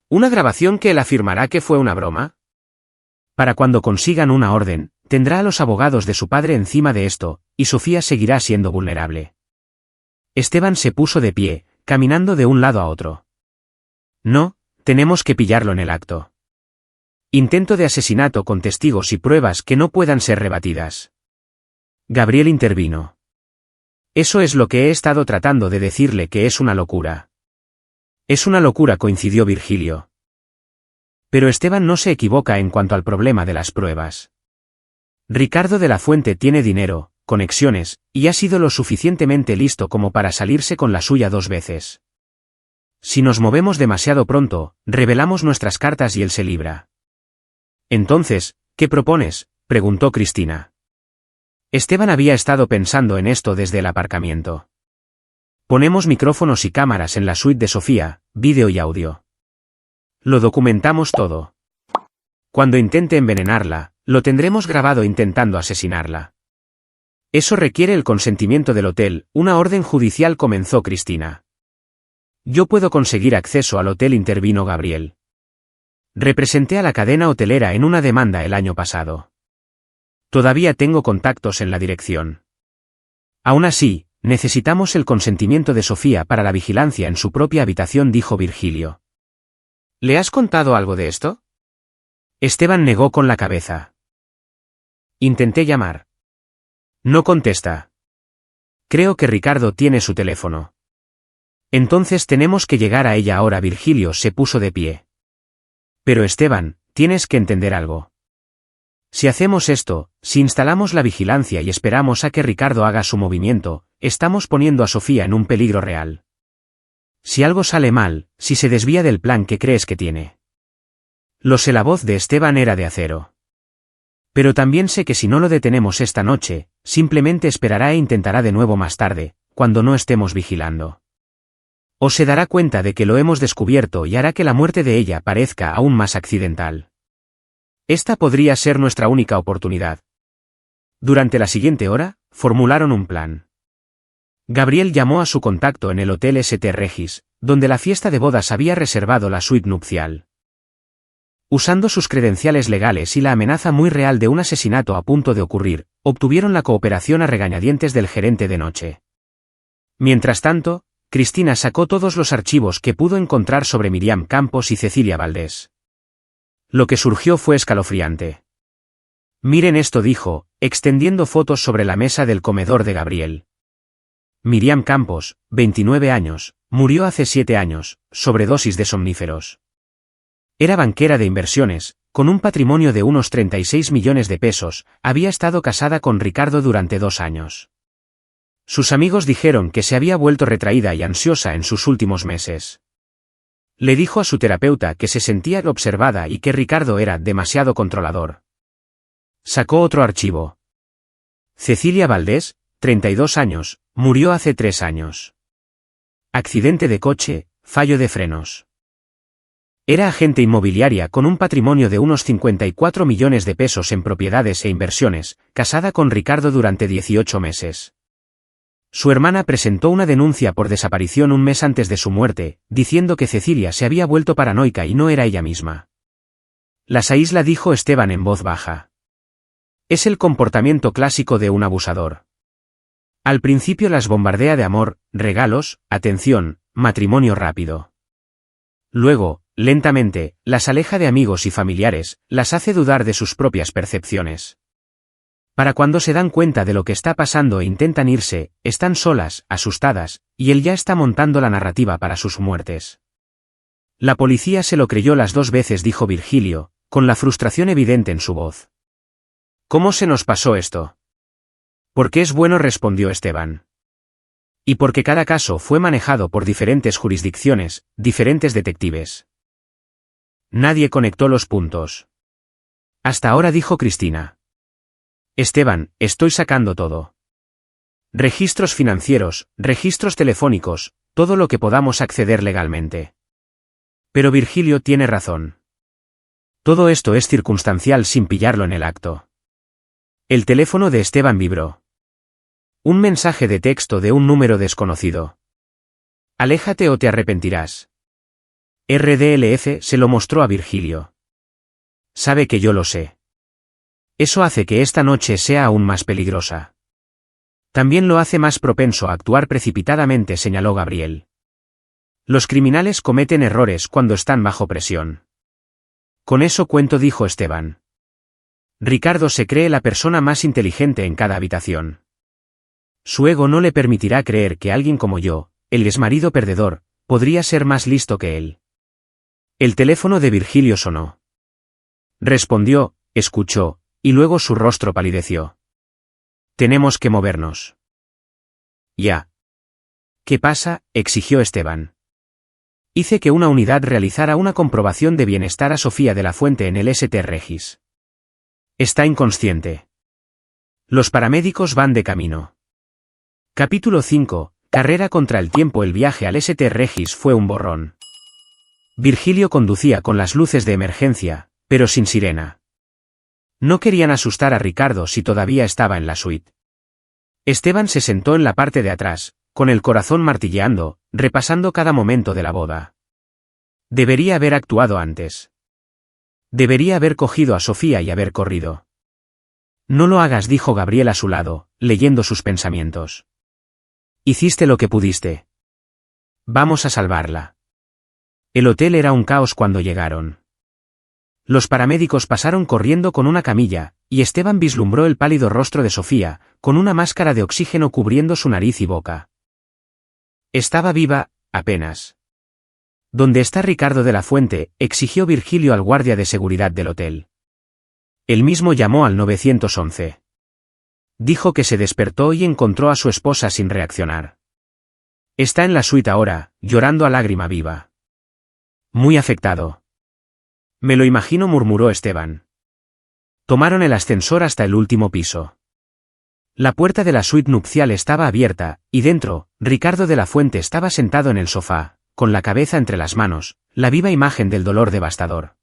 ¿Una grabación que él afirmará que fue una broma? Para cuando consigan una orden, tendrá a los abogados de su padre encima de esto, y Sofía seguirá siendo vulnerable. Esteban se puso de pie, caminando de un lado a otro. No, tenemos que pillarlo en el acto. Intento de asesinato con testigos y pruebas que no puedan ser rebatidas. Gabriel intervino. Eso es lo que he estado tratando de decirle, que es una locura. Es una locura, coincidió Virgilio. Pero Esteban no se equivoca en cuanto al problema de las pruebas. Ricardo de la Fuente tiene dinero, conexiones, y ha sido lo suficientemente listo como para salirse con la suya 2 veces. Si nos movemos demasiado pronto, revelamos nuestras cartas y él se libra. Entonces, ¿qué propones?, preguntó Cristina. Esteban había estado pensando en esto desde el aparcamiento. Ponemos micrófonos y cámaras en la suite de Sofía, vídeo y audio. Lo documentamos todo. Cuando intente envenenarla, lo tendremos grabado intentando asesinarla. Eso requiere el consentimiento del hotel, una orden judicial, comenzó Cristina. Yo puedo conseguir acceso al hotel, intervino Gabriel. Representé a la cadena hotelera en una demanda el año pasado. Todavía tengo contactos en la dirección. Aún así, necesitamos el consentimiento de Sofía para la vigilancia en su propia habitación, dijo Virgilio. ¿Le has contado algo de esto? Esteban negó con la cabeza. Intenté llamar. No contesta. Creo que Ricardo tiene su teléfono. Entonces tenemos que llegar a ella ahora. Virgilio se puso de pie. Pero Esteban, tienes que entender algo. Si hacemos esto, si instalamos la vigilancia y esperamos a que Ricardo haga su movimiento, estamos poniendo a Sofía en un peligro real. Si algo sale mal, si se desvía del plan que crees que tiene. Lo sé, la voz de Esteban era de acero. Pero también sé que si no lo detenemos esta noche, simplemente esperará e intentará de nuevo más tarde, cuando no estemos vigilando. O se dará cuenta de que lo hemos descubierto y hará que la muerte de ella parezca aún más accidental. Esta podría ser nuestra única oportunidad. Durante la siguiente hora, formularon un plan. Gabriel llamó a su contacto en el Hotel St. Regis, donde la fiesta de bodas había reservado la suite nupcial. Usando sus credenciales legales y la amenaza muy real de un asesinato a punto de ocurrir, obtuvieron la cooperación a regañadientes del gerente de noche. Mientras tanto, Cristina sacó todos los archivos que pudo encontrar sobre Miriam Campos y Cecilia Valdés. Lo que surgió fue escalofriante. Miren esto, dijo, extendiendo fotos sobre la mesa del comedor de Gabriel. Miriam Campos, 29 años, murió hace 7 años, sobredosis de somníferos. Era banquera de inversiones, con un patrimonio de unos 36 millones de pesos, había estado casada con Ricardo durante 2 años. Sus amigos dijeron que se había vuelto retraída y ansiosa en sus últimos meses. Le dijo a su terapeuta que se sentía observada y que Ricardo era demasiado controlador. Sacó otro archivo. Cecilia Valdés, 32 años, murió hace 3 años. Accidente de coche, fallo de frenos. Era agente inmobiliaria con un patrimonio de unos 54 millones de pesos en propiedades e inversiones, casada con Ricardo durante 18 meses. Su hermana presentó una denuncia por desaparición un mes antes de su muerte, diciendo que Cecilia se había vuelto paranoica y no era ella misma. Las aísla, dijo Esteban en voz baja. Es el comportamiento clásico de un abusador. Al principio las bombardea de amor, regalos, atención, matrimonio rápido. Luego, lentamente, las aleja de amigos y familiares, las hace dudar de sus propias percepciones. Para cuando se dan cuenta de lo que está pasando e intentan irse, están solas, asustadas, y él ya está montando la narrativa para sus muertes. La policía se lo creyó las 2 veces, dijo Virgilio, con la frustración evidente en su voz. ¿Cómo se nos pasó esto? Porque es bueno, respondió Esteban. Y porque cada caso fue manejado por diferentes jurisdicciones, diferentes detectives. Nadie conectó los puntos. Hasta ahora, dijo Cristina. Esteban, estoy sacando todo. Registros financieros, registros telefónicos, todo lo que podamos acceder legalmente. Pero Virgilio tiene razón. Todo esto es circunstancial sin pillarlo en el acto. El teléfono de Esteban vibró. Un mensaje de texto de un número desconocido. Aléjate o te arrepentirás. RDLF se lo mostró a Virgilio. Sabe que yo lo sé. Eso hace que esta noche sea aún más peligrosa. También lo hace más propenso a actuar precipitadamente, señaló Gabriel. Los criminales cometen errores cuando están bajo presión. Con eso cuento, dijo Esteban. Ricardo se cree la persona más inteligente en cada habitación. Su ego no le permitirá creer que alguien como yo, el exmarido perdedor, podría ser más listo que él. El teléfono de Virgilio sonó. Respondió, escuchó, y luego su rostro palideció. Tenemos que movernos. Ya. ¿Qué pasa?, exigió Esteban. Hice que una unidad realizara una comprobación de bienestar a Sofía de la Fuente en el St. Regis. Está inconsciente. Los paramédicos van de camino. Capítulo 5. Carrera contra el tiempo. El viaje al St. Regis fue un borrón. Virgilio conducía con las luces de emergencia, pero sin sirena. No querían asustar a Ricardo si todavía estaba en la suite. Esteban se sentó en la parte de atrás, con el corazón martilleando, repasando cada momento de la boda. Debería haber actuado antes. Debería haber cogido a Sofía y haber corrido. No lo hagas, dijo Gabriel a su lado, leyendo sus pensamientos. Hiciste lo que pudiste. Vamos a salvarla. El hotel era un caos cuando llegaron. Los paramédicos pasaron corriendo con una camilla, y Esteban vislumbró el pálido rostro de Sofía, con una máscara de oxígeno cubriendo su nariz y boca. Estaba viva, apenas. ¿Dónde está Ricardo de la Fuente?, exigió Virgilio al guardia de seguridad del hotel. Él mismo llamó al 911. Dijo que se despertó y encontró a su esposa sin reaccionar. Está en la suite ahora, llorando a lágrima viva. Muy afectado. Me lo imagino, murmuró Esteban. Tomaron el ascensor hasta el último piso. La puerta de la suite nupcial estaba abierta, y dentro, Ricardo de la Fuente estaba sentado en el sofá, con la cabeza entre las manos, la viva imagen del dolor devastador.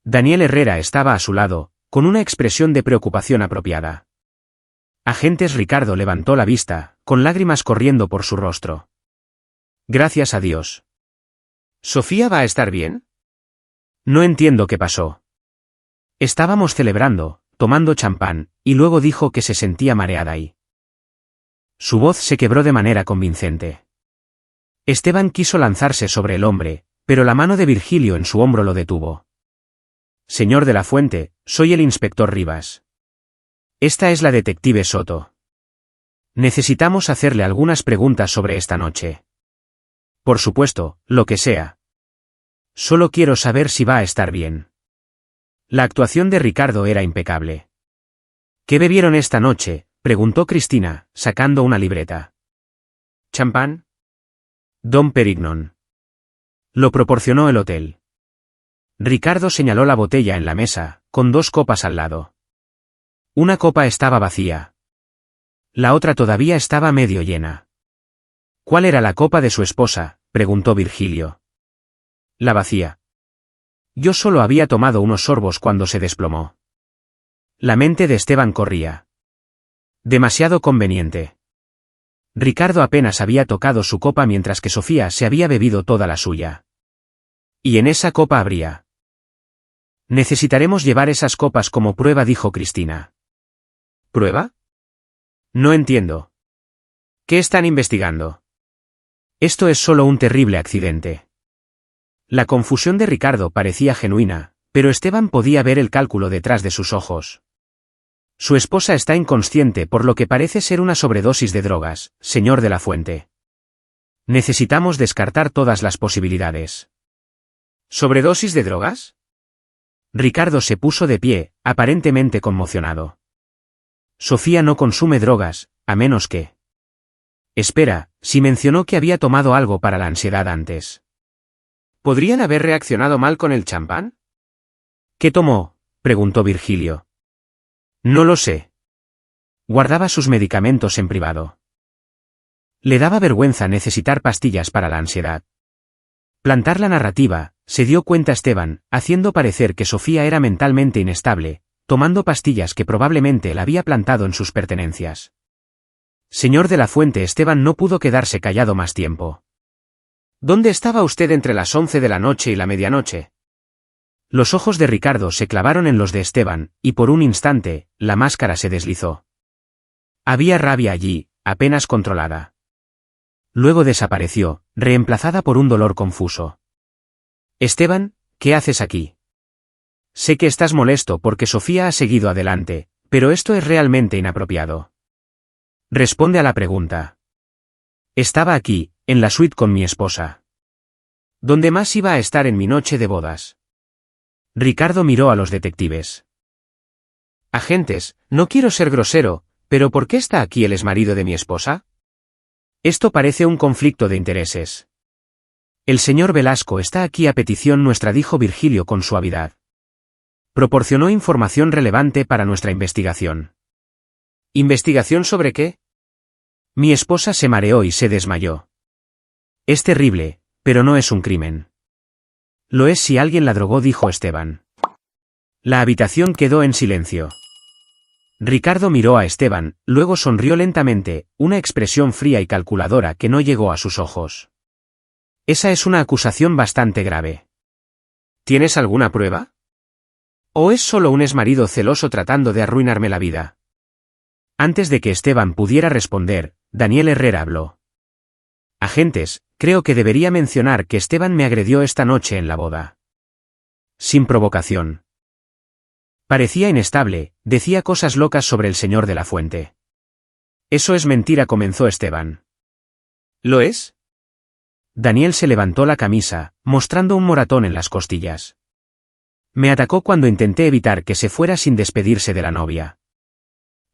Daniel Herrera estaba a su lado, con una expresión de preocupación apropiada. Agentes. Ricardo levantó la vista, con lágrimas corriendo por su rostro. Gracias a Dios. ¿Sofía va a estar bien? No entiendo qué pasó. Estábamos celebrando, tomando champán, y luego dijo que se sentía mareada y... Su voz se quebró de manera convincente. Esteban quiso lanzarse sobre el hombre, pero la mano de Virgilio en su hombro lo detuvo. Señor de la Fuente, soy el inspector Rivas. Esta es la detective Soto. Necesitamos hacerle algunas preguntas sobre esta noche. Por supuesto, lo que sea. Solo quiero saber si va a estar bien. La actuación de Ricardo era impecable. ¿Qué bebieron esta noche?, preguntó Cristina, sacando una libreta. ¿Champán? Dom Perignon. Lo proporcionó el hotel. Ricardo señaló la botella en la mesa, con 2 copas al lado. Una copa estaba vacía. La otra todavía estaba medio llena. ¿Cuál era la copa de su esposa?, preguntó Virgilio. La vacía. Yo solo había tomado unos sorbos cuando se desplomó. La mente de Esteban corría. Demasiado conveniente. Ricardo apenas había tocado su copa mientras que Sofía se había bebido toda la suya. Y en esa copa habría. Necesitaremos llevar esas copas como prueba, dijo Cristina. ¿Prueba? No entiendo. ¿Qué están investigando? Esto es solo un terrible accidente. La confusión de Ricardo parecía genuina, pero Esteban podía ver el cálculo detrás de sus ojos. Su esposa está inconsciente por lo que parece ser una sobredosis de drogas, señor de la Fuente. Necesitamos descartar todas las posibilidades. ¿Sobredosis de drogas? Ricardo se puso de pie, aparentemente conmocionado. Sofía no consume drogas, a menos que... Espera, si mencionó que había tomado algo para la ansiedad antes. ¿Podrían haber reaccionado mal con el champán? ¿Qué tomó?, preguntó Virgilio. No lo sé. Guardaba sus medicamentos en privado. Le daba vergüenza necesitar pastillas para la ansiedad. Plantar la narrativa, se dio cuenta Esteban, haciendo parecer que Sofía era mentalmente inestable, tomando pastillas que probablemente él había plantado en sus pertenencias. Señor de la Fuente, Esteban no pudo quedarse callado más tiempo. ¿Dónde estaba usted entre las 11 de la noche y la medianoche? Los ojos de Ricardo se clavaron en los de Esteban, y por un instante, la máscara se deslizó. Había rabia allí, apenas controlada. Luego desapareció, reemplazada por un dolor confuso. Esteban, ¿qué haces aquí? Sé que estás molesto porque Sofía ha seguido adelante, pero esto es realmente inapropiado. Responde a la pregunta. Estaba aquí, en la suite con mi esposa. ¿Dónde más iba a estar en mi noche de bodas? Ricardo miró a los detectives. Agentes, no quiero ser grosero, pero ¿por qué está aquí el exmarido de mi esposa? Esto parece un conflicto de intereses. El señor Velasco está aquí a petición nuestra, dijo Virgilio con suavidad. Proporcionó información relevante para nuestra investigación. ¿Investigación sobre qué? Mi esposa se mareó y se desmayó. Es terrible, pero no es un crimen. Lo es si alguien la drogó, dijo Esteban. La habitación quedó en silencio. Ricardo miró a Esteban, luego sonrió lentamente, una expresión fría y calculadora que no llegó a sus ojos. Esa es una acusación bastante grave. ¿Tienes alguna prueba? ¿O es solo un exmarido celoso tratando de arruinarme la vida? Antes de que Esteban pudiera responder, Daniel Herrera habló. Agentes, creo que debería mencionar que Esteban me agredió esta noche en la boda. Sin provocación. Parecía inestable, decía cosas locas sobre el señor de la Fuente. Eso es mentira, comenzó Esteban. ¿Lo es? Daniel se levantó la camisa, mostrando un moratón en las costillas. Me atacó cuando intenté evitar que se fuera sin despedirse de la novia.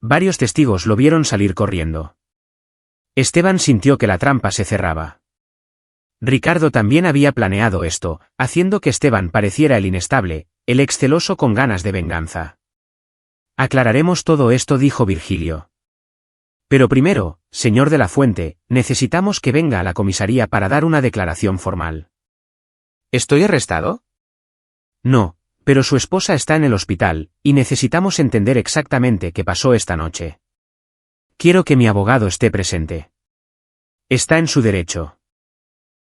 Varios testigos lo vieron salir corriendo. Esteban sintió que la trampa se cerraba. Ricardo también había planeado esto, haciendo que Esteban pareciera el inestable, el exceloso con ganas de venganza. Aclararemos todo esto, dijo Virgilio. Pero primero, señor de la Fuente, necesitamos que venga a la comisaría para dar una declaración formal. ¿Estoy arrestado? No, pero su esposa está en el hospital, y necesitamos entender exactamente qué pasó esta noche. Quiero que mi abogado esté presente. Está en su derecho.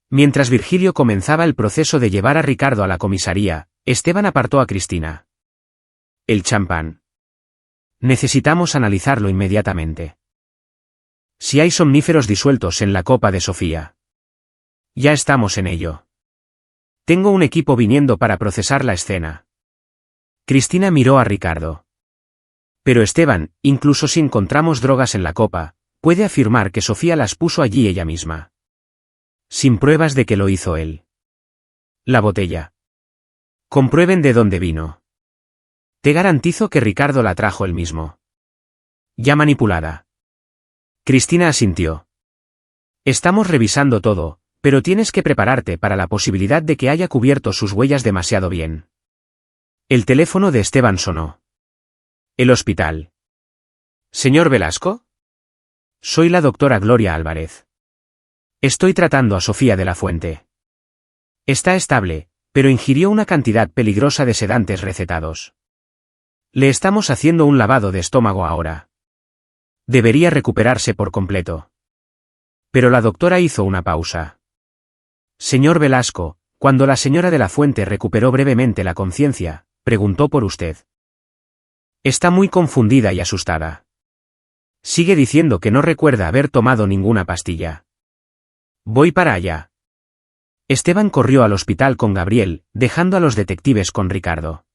Mientras Virgilio comenzaba el proceso de llevar a Ricardo a la comisaría, Esteban apartó a Cristina. El champán. Necesitamos analizarlo inmediatamente. Si hay somníferos disueltos en la copa de Sofía. Ya estamos en ello. Tengo un equipo viniendo para procesar la escena. Cristina miró a Ricardo. Pero Esteban, incluso si encontramos drogas en la copa, puede afirmar que Sofía las puso allí ella misma. Sin pruebas de que lo hizo él. La botella. Comprueben de dónde vino. Te garantizo que Ricardo la trajo él mismo. Ya manipulada. Cristina asintió. Estamos revisando todo, pero tienes que prepararte para la posibilidad de que haya cubierto sus huellas demasiado bien. El teléfono de Esteban sonó. El hospital. ¿Señor Velasco? Soy la doctora Gloria Álvarez. Estoy tratando a Sofía de la Fuente. Está estable, pero ingirió una cantidad peligrosa de sedantes recetados. Le estamos haciendo un lavado de estómago ahora. Debería recuperarse por completo. Pero la doctora hizo una pausa. Señor Velasco, cuando la señora de la Fuente recuperó brevemente la conciencia, preguntó por usted. Está muy confundida y asustada. Sigue diciendo que no recuerda haber tomado ninguna pastilla. Voy para allá. Esteban corrió al hospital con Gabriel, dejando a los detectives con Ricardo.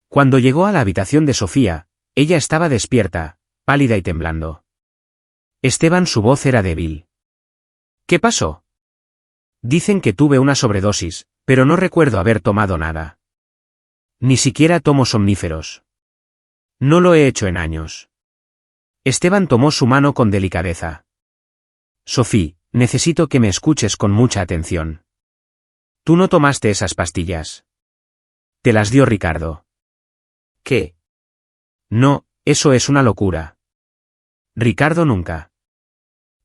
Cuando llegó a la habitación de Sofía, ella estaba despierta, pálida y temblando. Esteban, su voz era débil. ¿Qué pasó? Dicen que tuve una sobredosis, pero no recuerdo haber tomado nada. Ni siquiera tomo somníferos. No lo he hecho en años. Esteban tomó su mano con delicadeza. Sofía, necesito que me escuches con mucha atención. Tú no tomaste esas pastillas. Te las dio Ricardo. ¿Qué? No, eso es una locura. Ricardo nunca.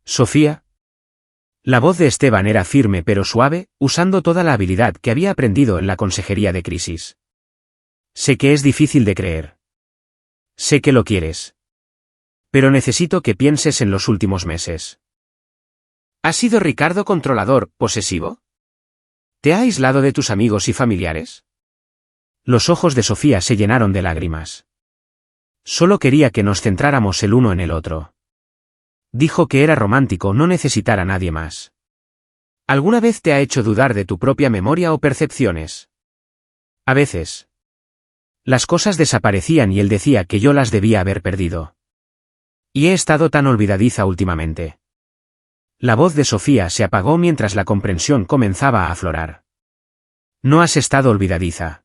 Sofía. La voz de Esteban era firme pero suave, usando toda la habilidad que había aprendido en la consejería de crisis. Sé que es difícil de creer. Sé que lo quieres. Pero necesito que pienses en los últimos meses. ¿Ha sido Ricardo controlador, posesivo? ¿Te ha aislado de tus amigos y familiares? Los ojos de Sofía se llenaron de lágrimas. Solo quería que nos centráramos el uno en el otro. Dijo que era romántico no necesitar a nadie más. ¿Alguna vez te ha hecho dudar de tu propia memoria o percepciones? A veces. Las cosas desaparecían y él decía que yo las debía haber perdido. Y he estado tan olvidadiza últimamente. La voz de Sofía se apagó mientras la comprensión comenzaba a aflorar. No has estado olvidadiza.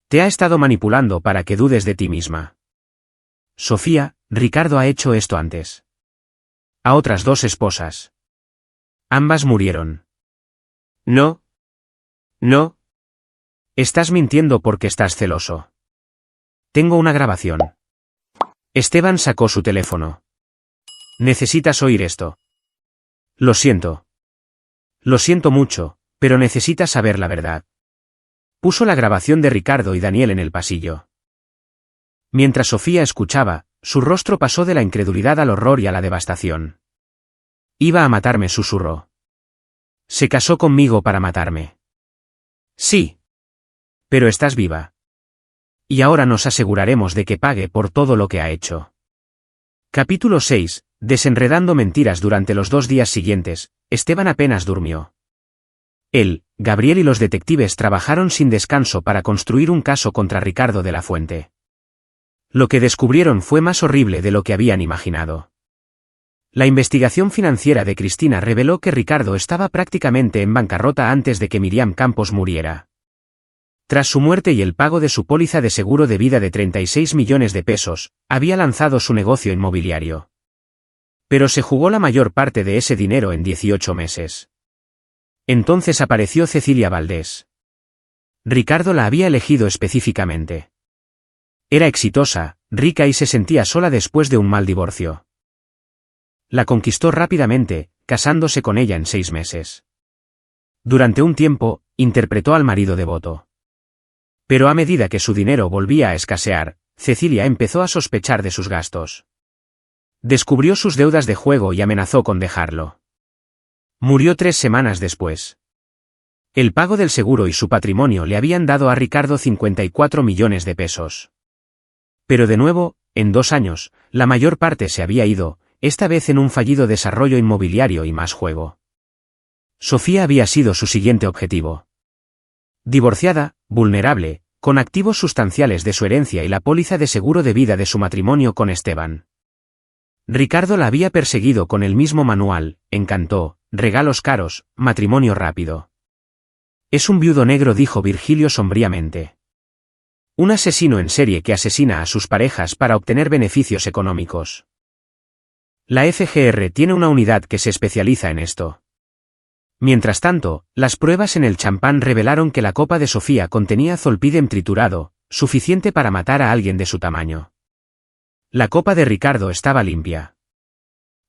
Te ha estado manipulando para que dudes de ti misma. Sofía, Ricardo ha hecho esto antes. A otras 2 esposas. Ambas murieron. No. No. Estás mintiendo porque estás celoso. Tengo una grabación. Esteban sacó su teléfono. ¿Necesitas oír esto? Lo siento. Lo siento mucho, pero necesitas saber la verdad. Puso la grabación de Ricardo y Daniel en el pasillo. Mientras Sofía escuchaba, su rostro pasó de la incredulidad al horror y a la devastación. Iba a matarme, susurró. Se casó conmigo para matarme. Sí. Pero estás viva. Y ahora nos aseguraremos de que pague por todo lo que ha hecho. Capítulo 6. Desenredando mentiras. Durante los 2 días siguientes, Esteban apenas durmió. Él, Gabriel y los detectives trabajaron sin descanso para construir un caso contra Ricardo de la Fuente. Lo que descubrieron fue más horrible de lo que habían imaginado. La investigación financiera de Cristina reveló que Ricardo estaba prácticamente en bancarrota antes de que Miriam Campos muriera. Tras su muerte y el pago de su póliza de seguro de vida de 36 millones de pesos, había lanzado su negocio inmobiliario. Pero se jugó la mayor parte de ese dinero en 18 meses. Entonces apareció Cecilia Valdés. Ricardo la había elegido específicamente. Era exitosa, rica y se sentía sola después de un mal divorcio. La conquistó rápidamente, casándose con ella en 6 meses. Durante un tiempo, interpretó al marido devoto. Pero a medida que su dinero volvía a escasear, Cecilia empezó a sospechar de sus gastos. Descubrió sus deudas de juego y amenazó con dejarlo. Murió 3 semanas después. El pago del seguro y su patrimonio le habían dado a Ricardo 54 millones de pesos. Pero de nuevo, en 2 años, la mayor parte se había ido, esta vez en un fallido desarrollo inmobiliario y más juego. Sofía había sido su siguiente objetivo. Divorciada, vulnerable, con activos sustanciales de su herencia y la póliza de seguro de vida de su matrimonio con Esteban. Ricardo la había perseguido con el mismo manual: encantó, regalos caros, matrimonio rápido. Es un viudo negro, dijo Virgilio sombríamente. Un asesino en serie que asesina a sus parejas para obtener beneficios económicos. La FGR tiene una unidad que se especializa en esto. Mientras tanto, las pruebas en el champán revelaron que la copa de Sofía contenía zolpidem triturado, suficiente para matar a alguien de su tamaño. La copa de Ricardo estaba limpia.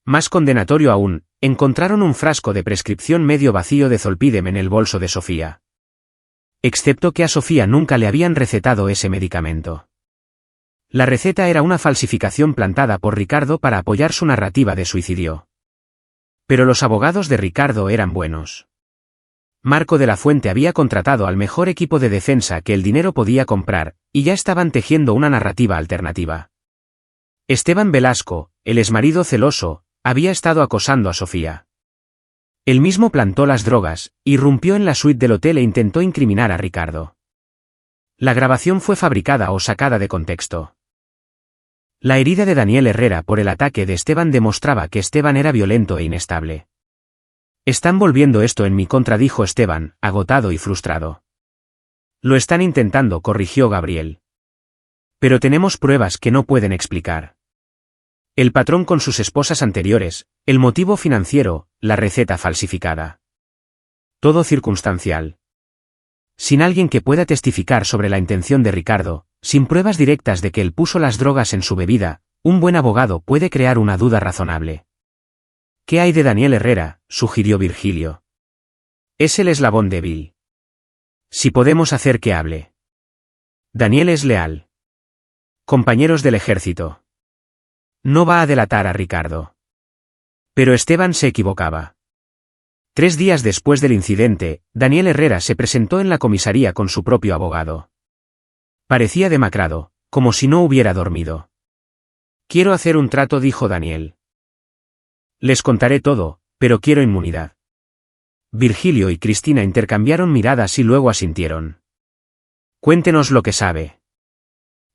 Más condenatorio aún, encontraron un frasco de prescripción medio vacío de zolpidem en el bolso de Sofía. Excepto que a Sofía nunca le habían recetado ese medicamento. La receta era una falsificación plantada por Ricardo para apoyar su narrativa de suicidio. Pero los abogados de Ricardo eran buenos. Marco de la Fuente había contratado al mejor equipo de defensa que el dinero podía comprar, y ya estaban tejiendo una narrativa alternativa. Esteban Velasco, el exmarido celoso, había estado acosando a Sofía. Él mismo plantó las drogas, irrumpió en la suite del hotel e intentó incriminar a Ricardo. La grabación fue fabricada o sacada de contexto. La herida de Daniel Herrera por el ataque de Esteban demostraba que Esteban era violento e inestable. Están volviendo esto en mi contra, dijo Esteban, agotado y frustrado. Lo están intentando, corrigió Gabriel. Pero tenemos pruebas que no pueden explicar. El patrón con sus esposas anteriores, el motivo financiero, la receta falsificada. Todo circunstancial. Sin alguien que pueda testificar sobre la intención de Ricardo, sin pruebas directas de que él puso las drogas en su bebida, un buen abogado puede crear una duda razonable. ¿Qué hay de Daniel Herrera?, sugirió Virgilio. Es el eslabón débil. Si podemos hacer que hable. Daniel es leal. Compañeros del ejército. No va a delatar a Ricardo. Pero Esteban se equivocaba. 3 días después del incidente, Daniel Herrera se presentó en la comisaría con su propio abogado. Parecía demacrado, como si no hubiera dormido. Quiero hacer un trato, dijo Daniel. Les contaré todo, pero quiero inmunidad. Virgilio y Cristina intercambiaron miradas y luego asintieron. Cuéntenos lo que sabe.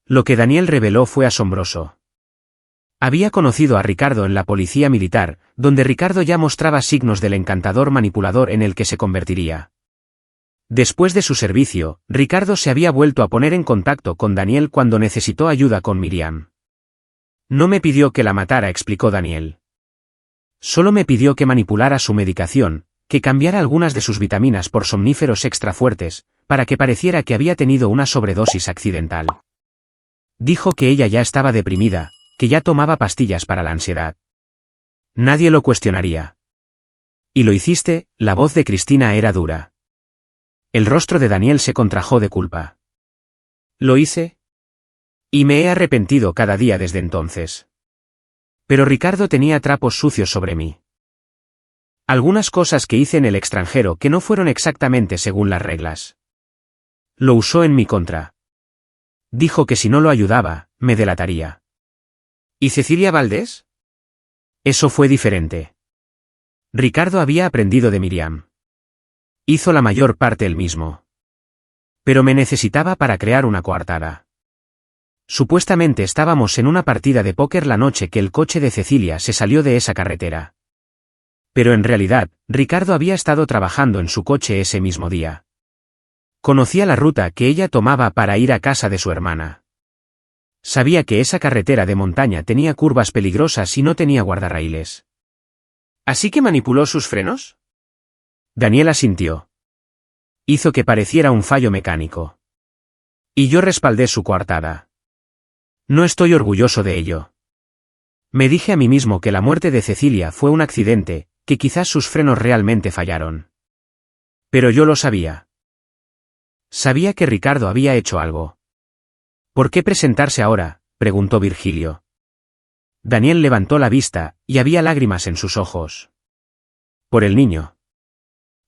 Lo que Daniel reveló fue asombroso. Había conocido a Ricardo en la policía militar, donde Ricardo ya mostraba signos del encantador manipulador en el que se convertiría. Después de su servicio, Ricardo se había vuelto a poner en contacto con Daniel cuando necesitó ayuda con Miriam. No me pidió que la matara, explicó Daniel. Solo me pidió que manipulara su medicación, que cambiara algunas de sus vitaminas por somníferos extra fuertes, para que pareciera que había tenido una sobredosis accidental. Dijo que ella ya estaba deprimida, que ya tomaba pastillas para la ansiedad. Nadie lo cuestionaría. Y lo hiciste, la voz de Cristina era dura. El rostro de Daniel se contrajo de culpa. ¿Lo hice? Y me he arrepentido cada día desde entonces. Pero Ricardo tenía trapos sucios sobre mí. Algunas cosas que hice en el extranjero que no fueron exactamente según las reglas. Lo usó en mi contra. Dijo que si no lo ayudaba, me delataría. ¿Y Cecilia Valdés? Eso fue diferente. Ricardo había aprendido de Miriam. Hizo la mayor parte él mismo. Pero me necesitaba para crear una coartada. Supuestamente estábamos en una partida de póker la noche que el coche de Cecilia se salió de esa carretera. Pero en realidad, Ricardo había estado trabajando en su coche ese mismo día. Conocía la ruta que ella tomaba para ir a casa de su hermana. Sabía que esa carretera de montaña tenía curvas peligrosas y no tenía guardarraíles. ¿Así que manipuló sus frenos? Daniel asintió. Hizo que pareciera un fallo mecánico. Y yo respaldé su coartada. No estoy orgulloso de ello. Me dije a mí mismo que la muerte de Cecilia fue un accidente, que quizás sus frenos realmente fallaron. Pero yo lo sabía. Sabía que Ricardo había hecho algo. ¿Por qué presentarse ahora?, preguntó Virgilio. Daniel levantó la vista, y había lágrimas en sus ojos. Por el niño.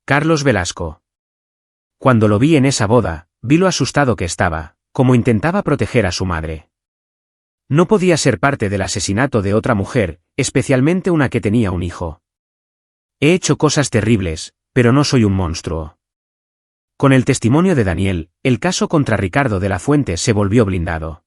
Carlos Velasco. Cuando lo vi en esa boda, vi lo asustado que estaba, como intentaba proteger a su madre. No podía ser parte del asesinato de otra mujer, especialmente una que tenía un hijo. He hecho cosas terribles, pero no soy un monstruo. Con el testimonio de Daniel, el caso contra Ricardo de la Fuente se volvió blindado.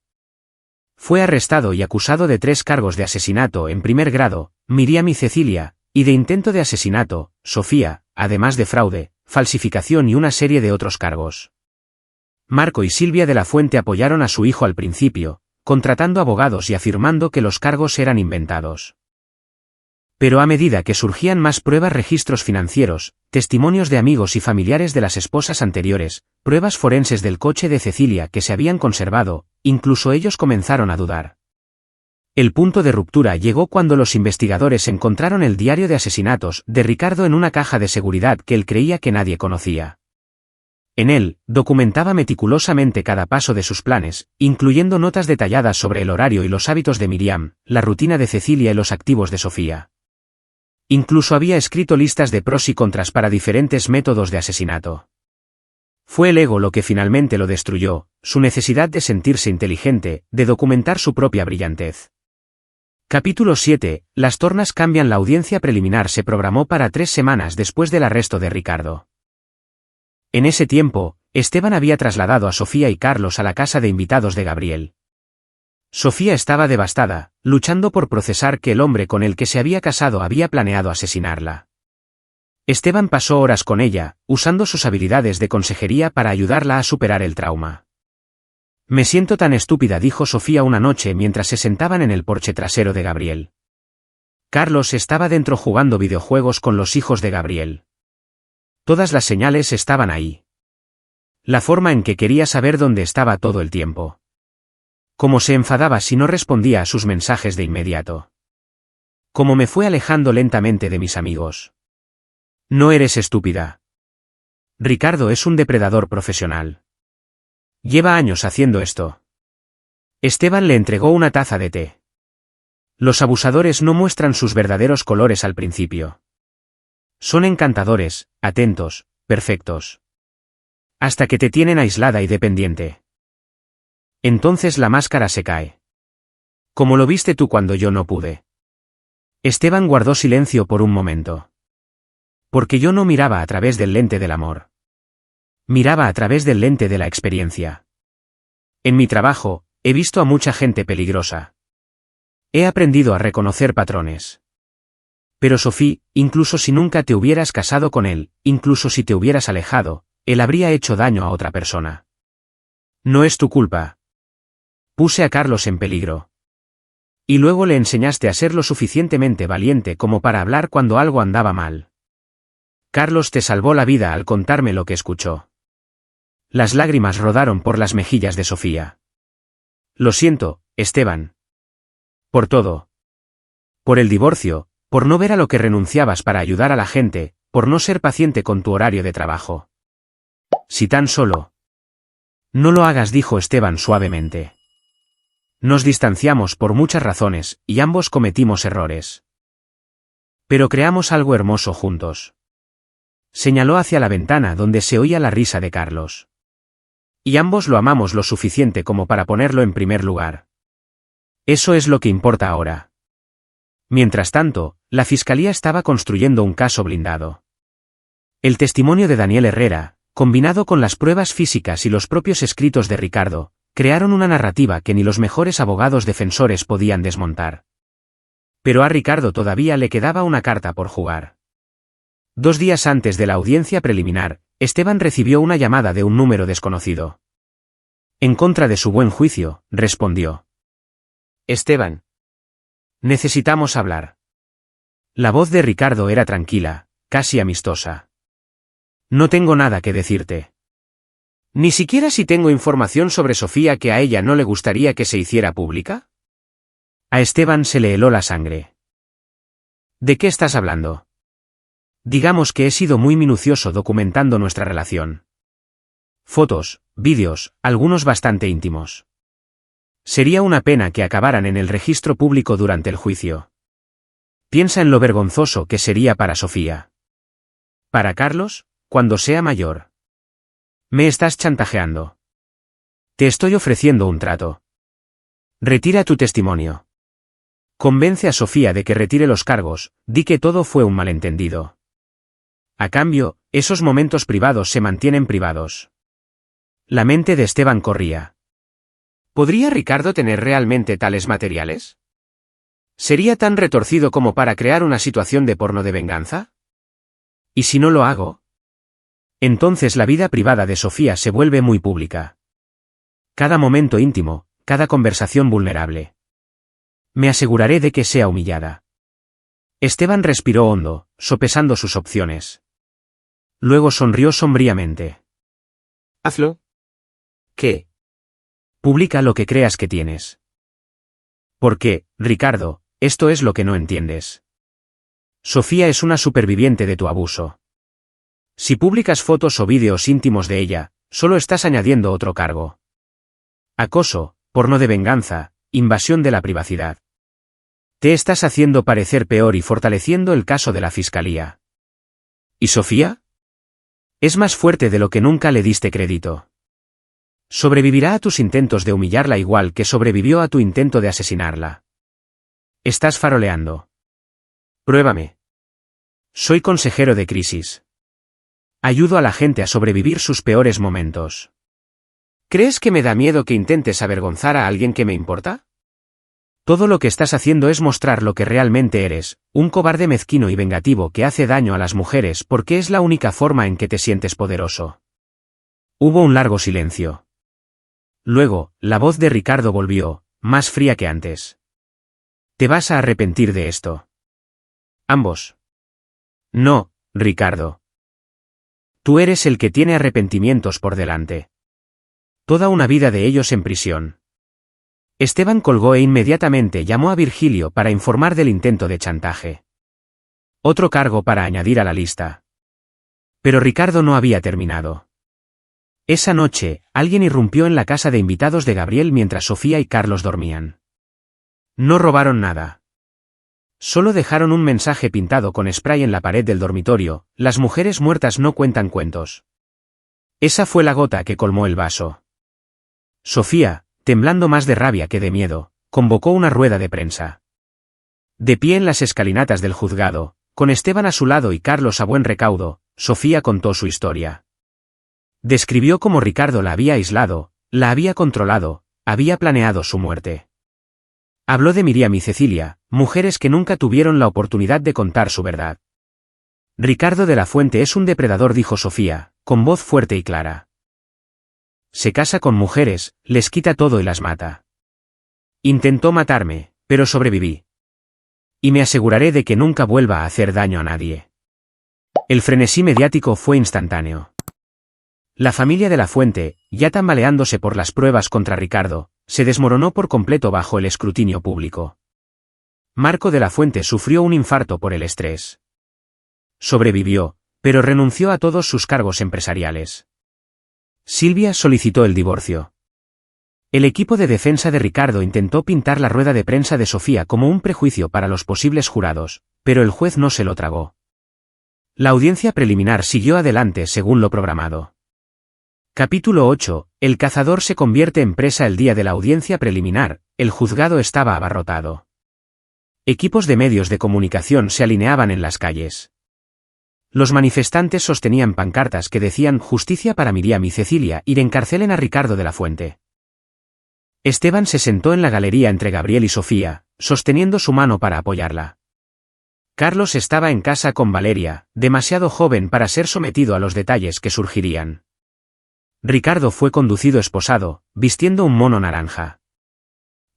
Fue arrestado y acusado de 3 cargos de asesinato en primer grado, Miriam y Cecilia, y de intento de asesinato, Sofía, además de fraude, falsificación y una serie de otros cargos. Marco y Silvia de la Fuente apoyaron a su hijo al principio, contratando abogados y afirmando que los cargos eran inventados. Pero a medida que surgían más pruebas, registros financieros, testimonios de amigos y familiares de las esposas anteriores, pruebas forenses del coche de Cecilia que se habían conservado, incluso ellos comenzaron a dudar. El punto de ruptura llegó cuando los investigadores encontraron el diario de asesinatos de Ricardo en una caja de seguridad que él creía que nadie conocía. En él, documentaba meticulosamente cada paso de sus planes, incluyendo notas detalladas sobre el horario y los hábitos de Miriam, la rutina de Cecilia y los activos de Sofía. Incluso había escrito listas de pros y contras para diferentes métodos de asesinato. Fue el ego lo que finalmente lo destruyó, su necesidad de sentirse inteligente, de documentar su propia brillantez. Capítulo 7. Las tornas cambian. La audiencia preliminar se programó para 3 semanas después del arresto de Ricardo. En ese tiempo, Esteban había trasladado a Sofía y Carlos a la casa de invitados de Gabriel. Sofía estaba devastada, luchando por procesar que el hombre con el que se había casado había planeado asesinarla. Esteban pasó horas con ella, usando sus habilidades de consejería para ayudarla a superar el trauma. Me siento tan estúpida, dijo Sofía una noche mientras se sentaban en el porche trasero de Gabriel. Carlos estaba dentro jugando videojuegos con los hijos de Gabriel. Todas las señales estaban ahí. La forma en que quería saber dónde estaba todo el tiempo. Cómo se enfadaba si no respondía a sus mensajes de inmediato. Cómo me fue alejando lentamente de mis amigos. No eres estúpida. Ricardo es un depredador profesional. Lleva años haciendo esto. Esteban le entregó una taza de té. Los abusadores no muestran sus verdaderos colores al principio. Son encantadores, atentos, perfectos. Hasta que te tienen aislada y dependiente. Entonces la máscara se cae. Como lo viste tú cuando yo no pude. Esteban guardó silencio por un momento. Porque yo no miraba a través del lente del amor. Miraba a través del lente de la experiencia. En mi trabajo, he visto a mucha gente peligrosa. He aprendido a reconocer patrones. Pero Sofía, incluso si nunca te hubieras casado con él, incluso si te hubieras alejado, él habría hecho daño a otra persona. No es tu culpa. Puse a Carlos en peligro. Y luego le enseñaste a ser lo suficientemente valiente como para hablar cuando algo andaba mal. Carlos te salvó la vida al contarme lo que escuchó. Las lágrimas rodaron por las mejillas de Sofía. Lo siento, Esteban. Por todo. Por el divorcio, por no ver a lo que renunciabas para ayudar a la gente, por no ser paciente con tu horario de trabajo. Si tan solo. No lo hagas, dijo Esteban suavemente. Nos distanciamos por muchas razones, y ambos cometimos errores. Pero creamos algo hermoso juntos. Señaló hacia la ventana donde se oía la risa de Carlos. Y ambos lo amamos lo suficiente como para ponerlo en primer lugar. Eso es lo que importa ahora. Mientras tanto, la fiscalía estaba construyendo un caso blindado. El testimonio de Daniel Herrera, combinado con las pruebas físicas y los propios escritos de Ricardo, crearon una narrativa que ni los mejores abogados defensores podían desmontar. Pero a Ricardo todavía le quedaba una carta por jugar. 2 días antes de la audiencia preliminar, Esteban recibió una llamada de un número desconocido. En contra de su buen juicio, respondió. Esteban. Necesitamos hablar. La voz de Ricardo era tranquila, casi amistosa. No tengo nada que decirte. ¿Ni siquiera si tengo información sobre Sofía que a ella no le gustaría que se hiciera pública? A Esteban se le heló la sangre. ¿De qué estás hablando? Digamos que he sido muy minucioso documentando nuestra relación. Fotos, vídeos, algunos bastante íntimos. Sería una pena que acabaran en el registro público durante el juicio. Piensa en lo vergonzoso que sería para Sofía. Para Carlos, cuando sea mayor. Me estás chantajeando. Te estoy ofreciendo un trato. Retira tu testimonio. Convence a Sofía de que retire los cargos, di que todo fue un malentendido. A cambio, esos momentos privados se mantienen privados. La mente de Esteban corría. ¿Podría Ricardo tener realmente tales materiales? ¿Sería tan retorcido como para crear una situación de porno de venganza? ¿Y si no lo hago? Entonces la vida privada de Sofía se vuelve muy pública. Cada momento íntimo, cada conversación vulnerable. Me aseguraré de que sea humillada. Esteban respiró hondo, sopesando sus opciones. Luego sonrió sombríamente. Hazlo. ¿Qué? Publica lo que creas que tienes. Porque, Ricardo, esto es lo que no entiendes. Sofía es una superviviente de tu abuso. Si publicas fotos o vídeos íntimos de ella, solo estás añadiendo otro cargo. Acoso, porno de venganza, invasión de la privacidad. Te estás haciendo parecer peor y fortaleciendo el caso de la fiscalía. ¿Y Sofía? Es más fuerte de lo que nunca le diste crédito. Sobrevivirá a tus intentos de humillarla igual que sobrevivió a tu intento de asesinarla. Estás faroleando. Pruébame. Soy consejero de crisis. Ayudo a la gente a sobrevivir sus peores momentos. ¿Crees que me da miedo que intentes avergonzar a alguien que me importa? Todo lo que estás haciendo es mostrar lo que realmente eres, un cobarde mezquino y vengativo que hace daño a las mujeres porque es la única forma en que te sientes poderoso. Hubo un largo silencio. Luego, la voz de Ricardo volvió, más fría que antes. Te vas a arrepentir de esto. Ambos. No, Ricardo. Tú eres el que tiene arrepentimientos por delante. Toda una vida de ellos en prisión. Esteban colgó e inmediatamente llamó a Virgilio para informar del intento de chantaje. Otro cargo para añadir a la lista. Pero Ricardo no había terminado. Esa noche, alguien irrumpió en la casa de invitados de Gabriel mientras Sofía y Carlos dormían. No robaron nada. Solo dejaron un mensaje pintado con spray en la pared del dormitorio: las mujeres muertas no cuentan cuentos. Esa fue la gota que colmó el vaso. Sofía, temblando más de rabia que de miedo, convocó una rueda de prensa. De pie en las escalinatas del juzgado, con Esteban a su lado y Carlos a buen recaudo, Sofía contó su historia. Describió cómo Ricardo la había aislado, la había controlado, había planeado su muerte. Habló de Miriam y Cecilia, mujeres que nunca tuvieron la oportunidad de contar su verdad. Ricardo de la Fuente es un depredador, dijo Sofía, con voz fuerte y clara. Se casa con mujeres, les quita todo y las mata. Intentó matarme, pero sobreviví. Y me aseguraré de que nunca vuelva a hacer daño a nadie. El frenesí mediático fue instantáneo. La familia de la Fuente, ya tambaleándose por las pruebas contra Ricardo, se desmoronó por completo bajo el escrutinio público. Marco de la Fuente sufrió un infarto por el estrés. Sobrevivió, pero renunció a todos sus cargos empresariales. Silvia solicitó el divorcio. El equipo de defensa de Ricardo intentó pintar la rueda de prensa de Sofía como un prejuicio para los posibles jurados, pero el juez no se lo tragó. La audiencia preliminar siguió adelante según lo programado. Capítulo 8. El cazador se convierte en presa. El día de la audiencia preliminar, el juzgado estaba abarrotado. Equipos de medios de comunicación se alineaban en las calles. Los manifestantes sostenían pancartas que decían «Justicia para Miriam y Cecilia» y «Encarcelen a Ricardo de la Fuente». Esteban se sentó en la galería entre Gabriel y Sofía, sosteniendo su mano para apoyarla. Carlos estaba en casa con Valeria, demasiado joven para ser sometido a los detalles que surgirían. Ricardo fue conducido esposado, vistiendo un mono naranja.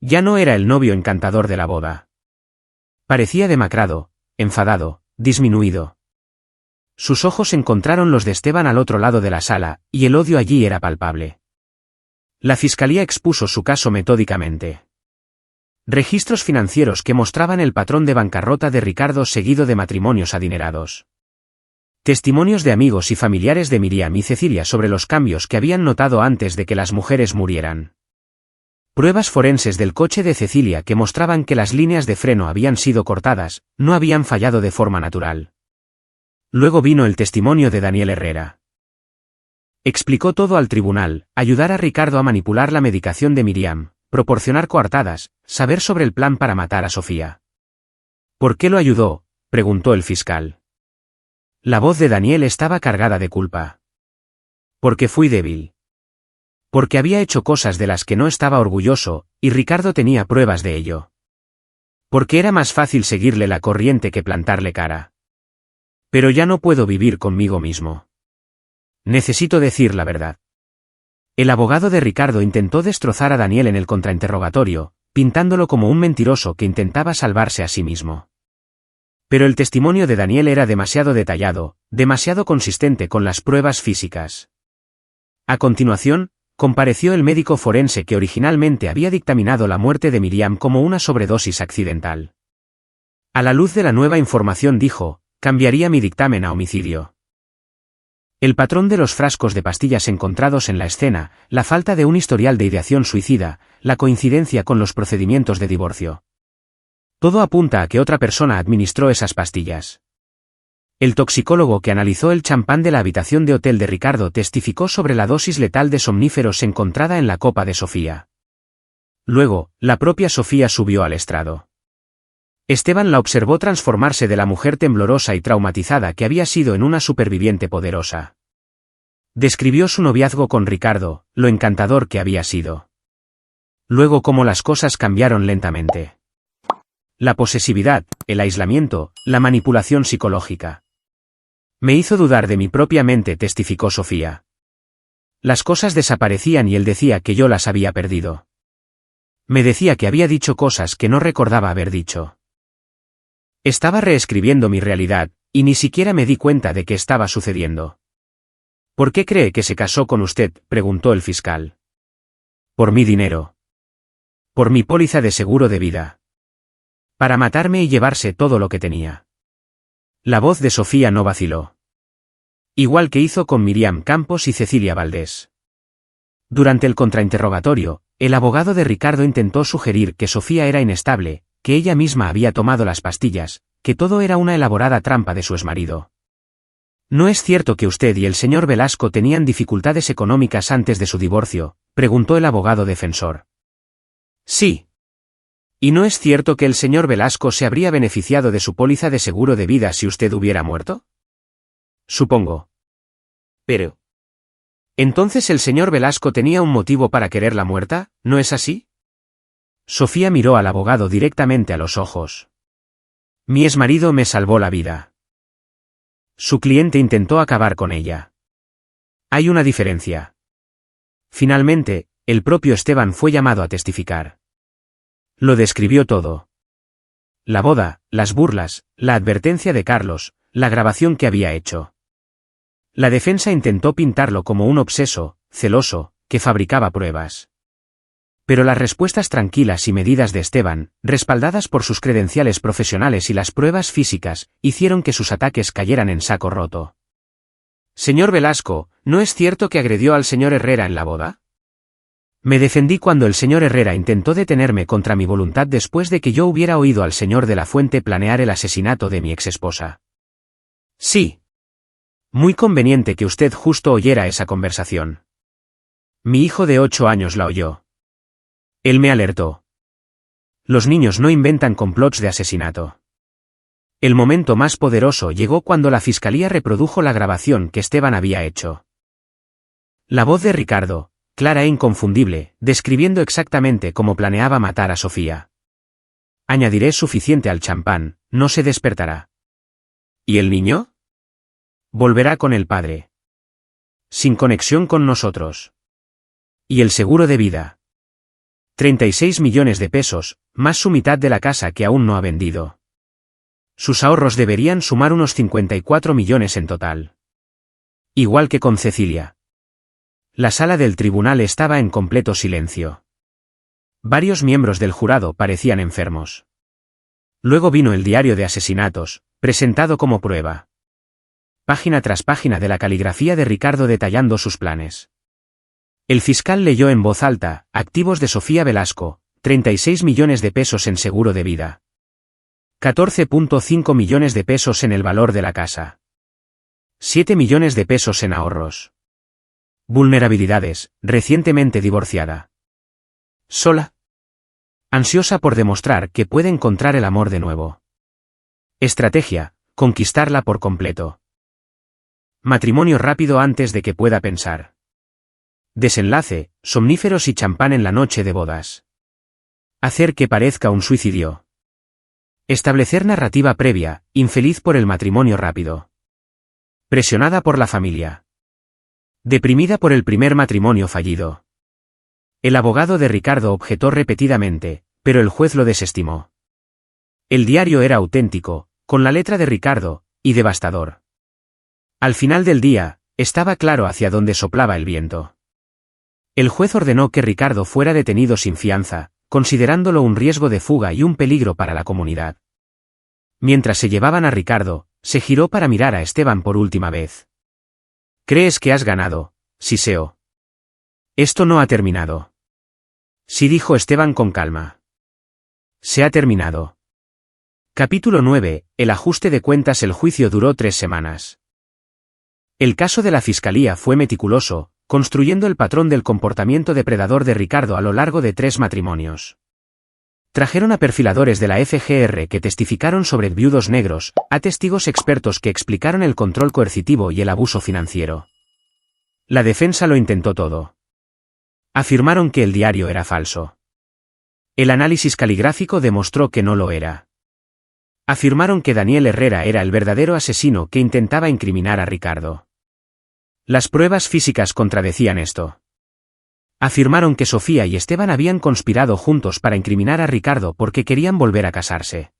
Ya no era el novio encantador de la boda. Parecía demacrado, enfadado, disminuido. Sus ojos encontraron los de Esteban al otro lado de la sala, y el odio allí era palpable. La fiscalía expuso su caso metódicamente. Registros financieros que mostraban el patrón de bancarrota de Ricardo seguido de matrimonios adinerados. Testimonios de amigos y familiares de Miriam y Cecilia sobre los cambios que habían notado antes de que las mujeres murieran. Pruebas forenses del coche de Cecilia que mostraban que las líneas de freno habían sido cortadas, no habían fallado de forma natural. Luego vino el testimonio de Daniel Herrera. Explicó todo al tribunal, ayudar a Ricardo a manipular la medicación de Miriam, proporcionar coartadas, saber sobre el plan para matar a Sofía. ¿Por qué lo ayudó?, preguntó el fiscal. La voz de Daniel estaba cargada de culpa. Porque fui débil. Porque había hecho cosas de las que no estaba orgulloso, y Ricardo tenía pruebas de ello. Porque era más fácil seguirle la corriente que plantarle cara. Pero ya no puedo vivir conmigo mismo. Necesito decir la verdad. El abogado de Ricardo intentó destrozar a Daniel en el contrainterrogatorio, pintándolo como un mentiroso que intentaba salvarse a sí mismo. Pero el testimonio de Daniel era demasiado detallado, demasiado consistente con las pruebas físicas. A continuación, compareció el médico forense que originalmente había dictaminado la muerte de Miriam como una sobredosis accidental. A la luz de la nueva información dijo, cambiaría mi dictamen a homicidio. El patrón de los frascos de pastillas encontrados en la escena, la falta de un historial de ideación suicida, la coincidencia con los procedimientos de divorcio. Todo apunta a que otra persona administró esas pastillas. El toxicólogo que analizó el champán de la habitación de hotel de Ricardo testificó sobre la dosis letal de somníferos encontrada en la copa de Sofía. Luego, la propia Sofía subió al estrado. Esteban la observó transformarse de la mujer temblorosa y traumatizada que había sido en una superviviente poderosa. Describió su noviazgo con Ricardo, lo encantador que había sido. Luego cómo las cosas cambiaron lentamente. La posesividad, el aislamiento, la manipulación psicológica. Me hizo dudar de mi propia mente, testificó Sofía. Las cosas desaparecían y él decía que yo las había perdido. Me decía que había dicho cosas que no recordaba haber dicho. Estaba reescribiendo mi realidad, y ni siquiera me di cuenta de que estaba sucediendo. ¿Por qué cree que se casó con usted?, preguntó el fiscal. Por mi dinero. Por mi póliza de seguro de vida. Para matarme y llevarse todo lo que tenía. La voz de Sofía no vaciló. Igual que hizo con Miriam Campos y Cecilia Valdés. Durante el contrainterrogatorio, el abogado de Ricardo intentó sugerir que Sofía era inestable, que ella misma había tomado las pastillas, que todo era una elaborada trampa de su exmarido. ¿No es cierto que usted y el señor Velasco tenían dificultades económicas antes de su divorcio?, preguntó el abogado defensor. Sí. ¿Y no es cierto que el señor Velasco se habría beneficiado de su póliza de seguro de vida si usted hubiera muerto? Supongo. Pero... ¿entonces el señor Velasco tenía un motivo para quererla muerta, no es así? Sofía miró al abogado directamente a los ojos. Mi exmarido me salvó la vida. Su cliente intentó acabar con ella. Hay una diferencia. Finalmente, el propio Esteban fue llamado a testificar. Lo describió todo. La boda, las burlas, la advertencia de Carlos, la grabación que había hecho. La defensa intentó pintarlo como un obseso, celoso, que fabricaba pruebas. Pero las respuestas tranquilas y medidas de Esteban, respaldadas por sus credenciales profesionales y las pruebas físicas, hicieron que sus ataques cayeran en saco roto. Señor Velasco, ¿no es cierto que agredió al señor Herrera en la boda? Me defendí cuando el señor Herrera intentó detenerme contra mi voluntad después de que yo hubiera oído al señor de la Fuente planear el asesinato de mi exesposa. Sí. Muy conveniente que usted justo oyera esa conversación. Mi hijo de 8 años la oyó. Él me alertó. Los niños no inventan complots de asesinato. El momento más poderoso llegó cuando la fiscalía reprodujo la grabación que Esteban había hecho. La voz de Ricardo, clara e inconfundible, describiendo exactamente cómo planeaba matar a Sofía. Añadiré suficiente al champán, no se despertará. ¿Y el niño? Volverá con el padre. Sin conexión con nosotros. ¿Y el seguro de vida? 36 millones de pesos, más su mitad de la casa que aún no ha vendido. Sus ahorros deberían sumar unos 54 millones en total. Igual que con Cecilia. La sala del tribunal estaba en completo silencio. Varios miembros del jurado parecían enfermos. Luego vino el diario de asesinatos, presentado como prueba. Página tras página de la caligrafía de Ricardo detallando sus planes. El fiscal leyó en voz alta: activos de Sofía Velasco, 36 millones de pesos en seguro de vida. 14.5 millones de pesos en el valor de la casa. 7 millones de pesos en ahorros. Vulnerabilidades, recientemente divorciada. Sola. Ansiosa por demostrar que puede encontrar el amor de nuevo. Estrategia: conquistarla por completo. Matrimonio rápido antes de que pueda pensar. Desenlace: somníferos y champán en la noche de bodas. Hacer que parezca un suicidio. Establecer narrativa previa: infeliz por el matrimonio rápido. Presionada por la familia. Deprimida por el primer matrimonio fallido. El abogado de Ricardo objetó repetidamente, pero el juez lo desestimó. El diario era auténtico, con la letra de Ricardo, y devastador. Al final del día, estaba claro hacia dónde soplaba el viento. El juez ordenó que Ricardo fuera detenido sin fianza, considerándolo un riesgo de fuga y un peligro para la comunidad. Mientras se llevaban a Ricardo, se giró para mirar a Esteban por última vez. ¿Crees que has ganado, Siseo? Esto no ha terminado. Sí, dijo Esteban con calma. Se ha terminado. Capítulo 9. El ajuste de cuentas. El juicio duró 3 semanas. El caso de la fiscalía fue meticuloso, construyendo el patrón del comportamiento depredador de Ricardo a lo largo de 3 matrimonios. Trajeron a perfiladores de la FGR que testificaron sobre viudos negros, a testigos expertos que explicaron el control coercitivo y el abuso financiero. La defensa lo intentó todo. Afirmaron que el diario era falso. El análisis caligráfico demostró que no lo era. Afirmaron que Daniel Herrera era el verdadero asesino que intentaba incriminar a Ricardo. Las pruebas físicas contradecían esto. Afirmaron que Sofía y Esteban habían conspirado juntos para incriminar a Ricardo porque querían volver a casarse.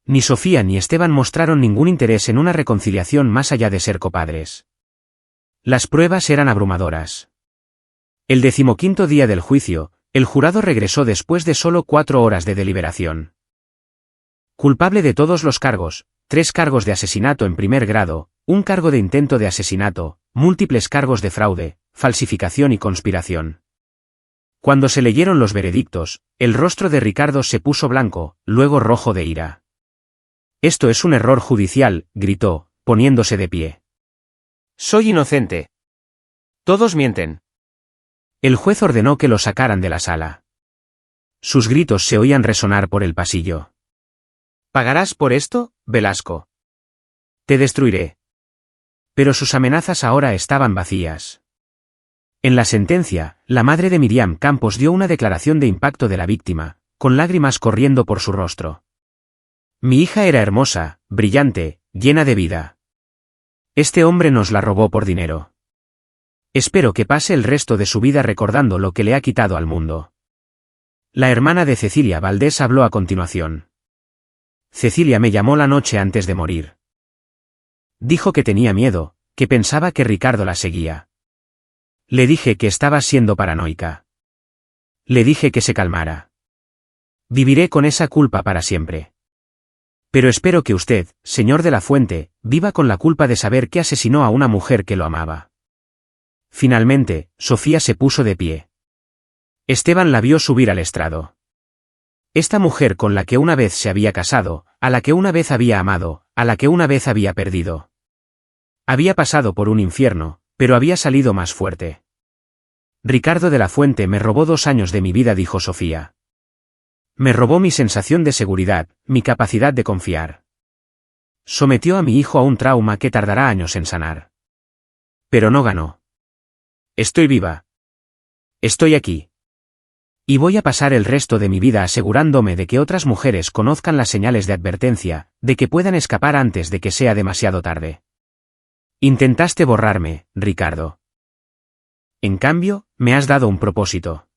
Ni Sofía ni Esteban mostraron ningún interés en una reconciliación más allá de ser copadres. Las pruebas eran abrumadoras. El 15º día del juicio, el jurado regresó después de solo 4 horas de deliberación. Culpable de todos los cargos: 3 cargos de asesinato en primer grado, 1 cargo de intento de asesinato, múltiples cargos de fraude, falsificación y conspiración. Cuando se leyeron los veredictos, el rostro de Ricardo se puso blanco, luego rojo de ira. «Esto es un error judicial», gritó, poniéndose de pie. «Soy inocente. Todos mienten». El juez ordenó que lo sacaran de la sala. Sus gritos se oían resonar por el pasillo. «¿Pagarás por esto, Velasco? Te destruiré». Pero sus amenazas ahora estaban vacías. En la sentencia, la madre de Miriam Campos dio una declaración de impacto de la víctima, con lágrimas corriendo por su rostro. «Mi hija era hermosa, brillante, llena de vida. Este hombre nos la robó por dinero. Espero que pase el resto de su vida recordando lo que le ha quitado al mundo». La hermana de Cecilia Valdés habló a continuación. «Cecilia me llamó la noche antes de morir. Dijo que tenía miedo, que pensaba que Ricardo la seguía. Le dije que estaba siendo paranoica. Le dije que se calmara. Viviré con esa culpa para siempre. Pero espero que usted, señor de la Fuente, viva con la culpa de saber que asesinó a una mujer que lo amaba. Finalmente, Sofía se puso de pie. Esteban la vio subir al estrado. Esta mujer con la que una vez se había casado, a la que una vez había amado, a la que una vez había perdido. Había pasado por un infierno, pero había salido más fuerte. Ricardo de la Fuente me robó 2 años de mi vida, dijo Sofía. Me robó mi sensación de seguridad, mi capacidad de confiar. Sometió a mi hijo a un trauma que tardará años en sanar. Pero no ganó. Estoy viva. Estoy aquí. Y voy a pasar el resto de mi vida asegurándome de que otras mujeres conozcan las señales de advertencia, de que puedan escapar antes de que sea demasiado tarde. Intentaste borrarme, Ricardo. En cambio, me has dado un propósito.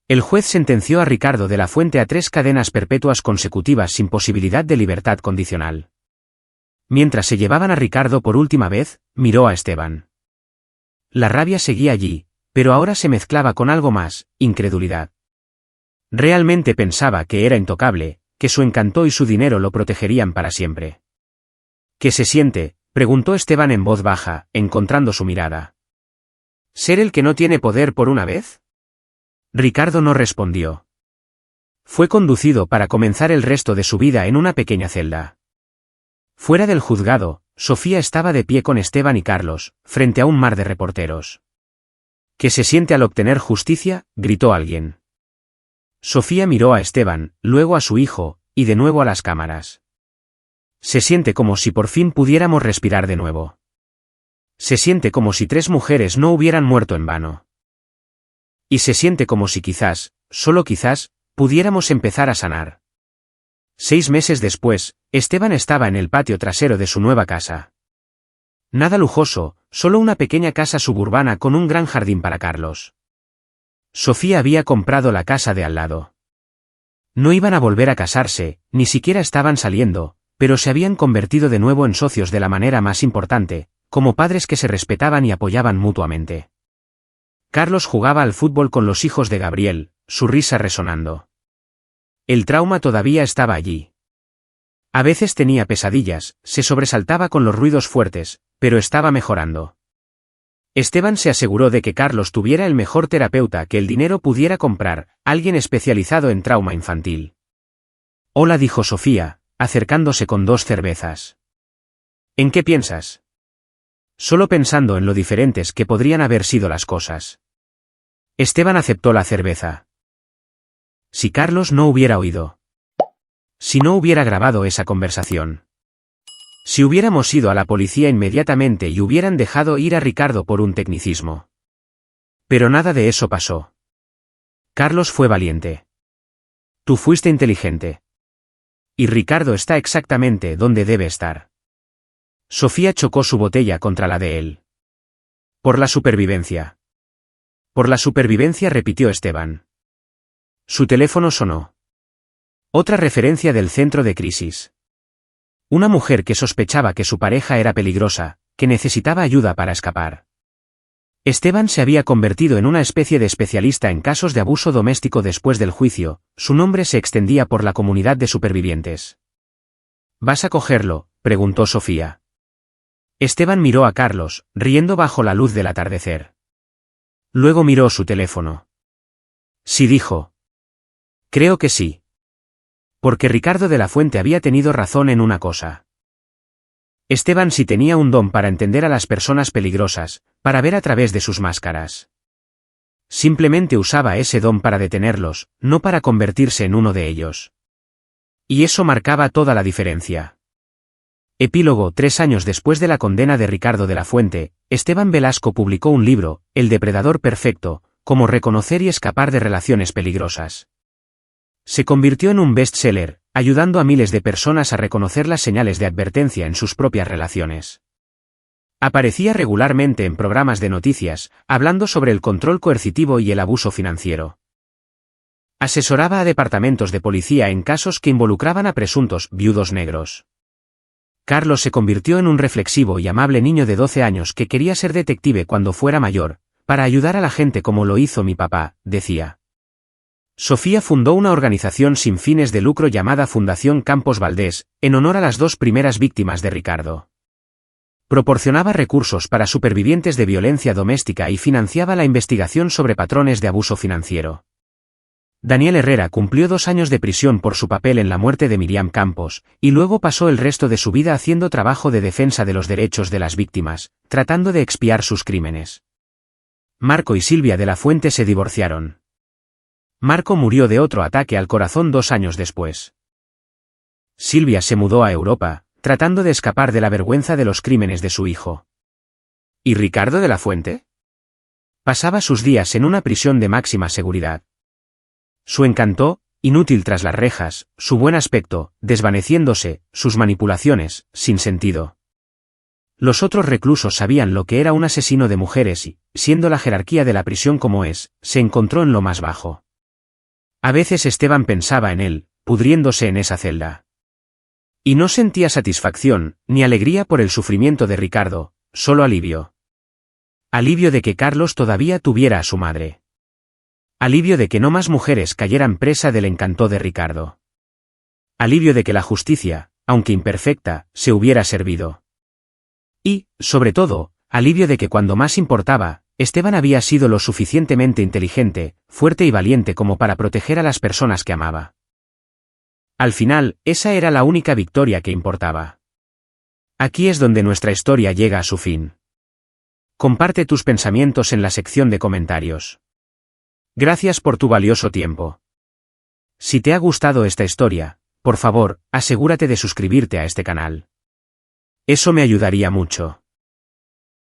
El juez sentenció a Ricardo de la Fuente a 3 cadenas perpetuas consecutivas sin posibilidad de libertad condicional. Mientras se llevaban a Ricardo por última vez, miró a Esteban. La rabia seguía allí, pero ahora se mezclaba con algo más, incredulidad. Realmente pensaba que era intocable, que su encanto y su dinero lo protegerían para siempre. ¿Qué se siente?, preguntó Esteban en voz baja, encontrando su mirada. ¿Ser el que no tiene poder por una vez? Ricardo no respondió. Fue conducido para comenzar el resto de su vida en una pequeña celda. Fuera del juzgado, Sofía estaba de pie con Esteban y Carlos, frente a un mar de reporteros. ¿Qué se siente al obtener justicia?, gritó alguien. Sofía miró a Esteban, luego a su hijo, y de nuevo a las cámaras. Se siente como si por fin pudiéramos respirar de nuevo. Se siente como si 3 mujeres no hubieran muerto en vano. Y se siente como si quizás, solo quizás, pudiéramos empezar a sanar. 6 meses después, Esteban estaba en el patio trasero de su nueva casa. Nada lujoso, solo una pequeña casa suburbana con un gran jardín para Carlos. Sofía había comprado la casa de al lado. No iban a volver a casarse, ni siquiera estaban saliendo, pero se habían convertido de nuevo en socios de la manera más importante, como padres que se respetaban y apoyaban mutuamente. Carlos jugaba al fútbol con los hijos de Gabriel, su risa resonando. El trauma todavía estaba allí. A veces tenía pesadillas, se sobresaltaba con los ruidos fuertes, pero estaba mejorando. Esteban se aseguró de que Carlos tuviera el mejor terapeuta que el dinero pudiera comprar, alguien especializado en trauma infantil. Hola, dijo Sofía, acercándose con 2 cervezas. ¿En qué piensas? Solo pensando en lo diferentes que podrían haber sido las cosas. Esteban aceptó la cerveza. Si Carlos no hubiera oído. Si no hubiera grabado esa conversación. Si hubiéramos ido a la policía inmediatamente y hubieran dejado ir a Ricardo por un tecnicismo. Pero nada de eso pasó. Carlos fue valiente. Tú fuiste inteligente. Y Ricardo está exactamente donde debe estar. Sofía chocó su botella contra la de él. Por la supervivencia. Por la supervivencia, repitió Esteban. Su teléfono sonó. Otra referencia del centro de crisis. Una mujer que sospechaba que su pareja era peligrosa, que necesitaba ayuda para escapar. Esteban se había convertido en una especie de especialista en casos de abuso doméstico después del juicio, su nombre se extendía por la comunidad de supervivientes. ¿Vas a cogerlo?, preguntó Sofía. Esteban miró a Carlos, riendo bajo la luz del atardecer. Luego miró su teléfono. Sí, dijo. Creo que sí. Porque Ricardo de la Fuente había tenido razón en una cosa. Esteban sí tenía un don para entender a las personas peligrosas, para ver a través de sus máscaras. Simplemente usaba ese don para detenerlos, no para convertirse en uno de ellos. Y eso marcaba toda la diferencia. Epílogo. 3 años después de la condena de Ricardo de la Fuente, Esteban Velasco publicó un libro, El depredador perfecto, cómo reconocer y escapar de relaciones peligrosas. Se convirtió en un bestseller, ayudando a miles de personas a reconocer las señales de advertencia en sus propias relaciones. Aparecía regularmente en programas de noticias, hablando sobre el control coercitivo y el abuso financiero. Asesoraba a departamentos de policía en casos que involucraban a presuntos viudos negros. Carlos se convirtió en un reflexivo y amable niño de 12 años que quería ser detective cuando fuera mayor, para ayudar a la gente como lo hizo mi papá, decía. Sofía fundó una organización sin fines de lucro llamada Fundación Campos Valdés, en honor a las dos primeras víctimas de Ricardo. Proporcionaba recursos para supervivientes de violencia doméstica y financiaba la investigación sobre patrones de abuso financiero. Daniel Herrera cumplió 2 años de prisión por su papel en la muerte de Miriam Campos, y luego pasó el resto de su vida haciendo trabajo de defensa de los derechos de las víctimas, tratando de expiar sus crímenes. Marco y Silvia de la Fuente se divorciaron. Marco murió de otro ataque al corazón 2 años después. Silvia se mudó a Europa, tratando de escapar de la vergüenza de los crímenes de su hijo. ¿Y Ricardo de la Fuente? Pasaba sus días en una prisión de máxima seguridad. Su encanto, inútil tras las rejas, su buen aspecto, desvaneciéndose, sus manipulaciones, sin sentido. Los otros reclusos sabían lo que era un asesino de mujeres y, siendo la jerarquía de la prisión como es, se encontró en lo más bajo. A veces Esteban pensaba en él, pudriéndose en esa celda. Y no sentía satisfacción, ni alegría por el sufrimiento de Ricardo, solo alivio. Alivio de que Carlos todavía tuviera a su madre. Alivio de que no más mujeres cayeran presa del encanto de Ricardo. Alivio de que la justicia, aunque imperfecta, se hubiera servido. Y, sobre todo, alivio de que cuando más importaba, Esteban había sido lo suficientemente inteligente, fuerte y valiente como para proteger a las personas que amaba. Al final, esa era la única victoria que importaba. Aquí es donde nuestra historia llega a su fin. Comparte tus pensamientos en la sección de comentarios. Gracias por tu valioso tiempo. Si te ha gustado esta historia, por favor, asegúrate de suscribirte a este canal. Eso me ayudaría mucho.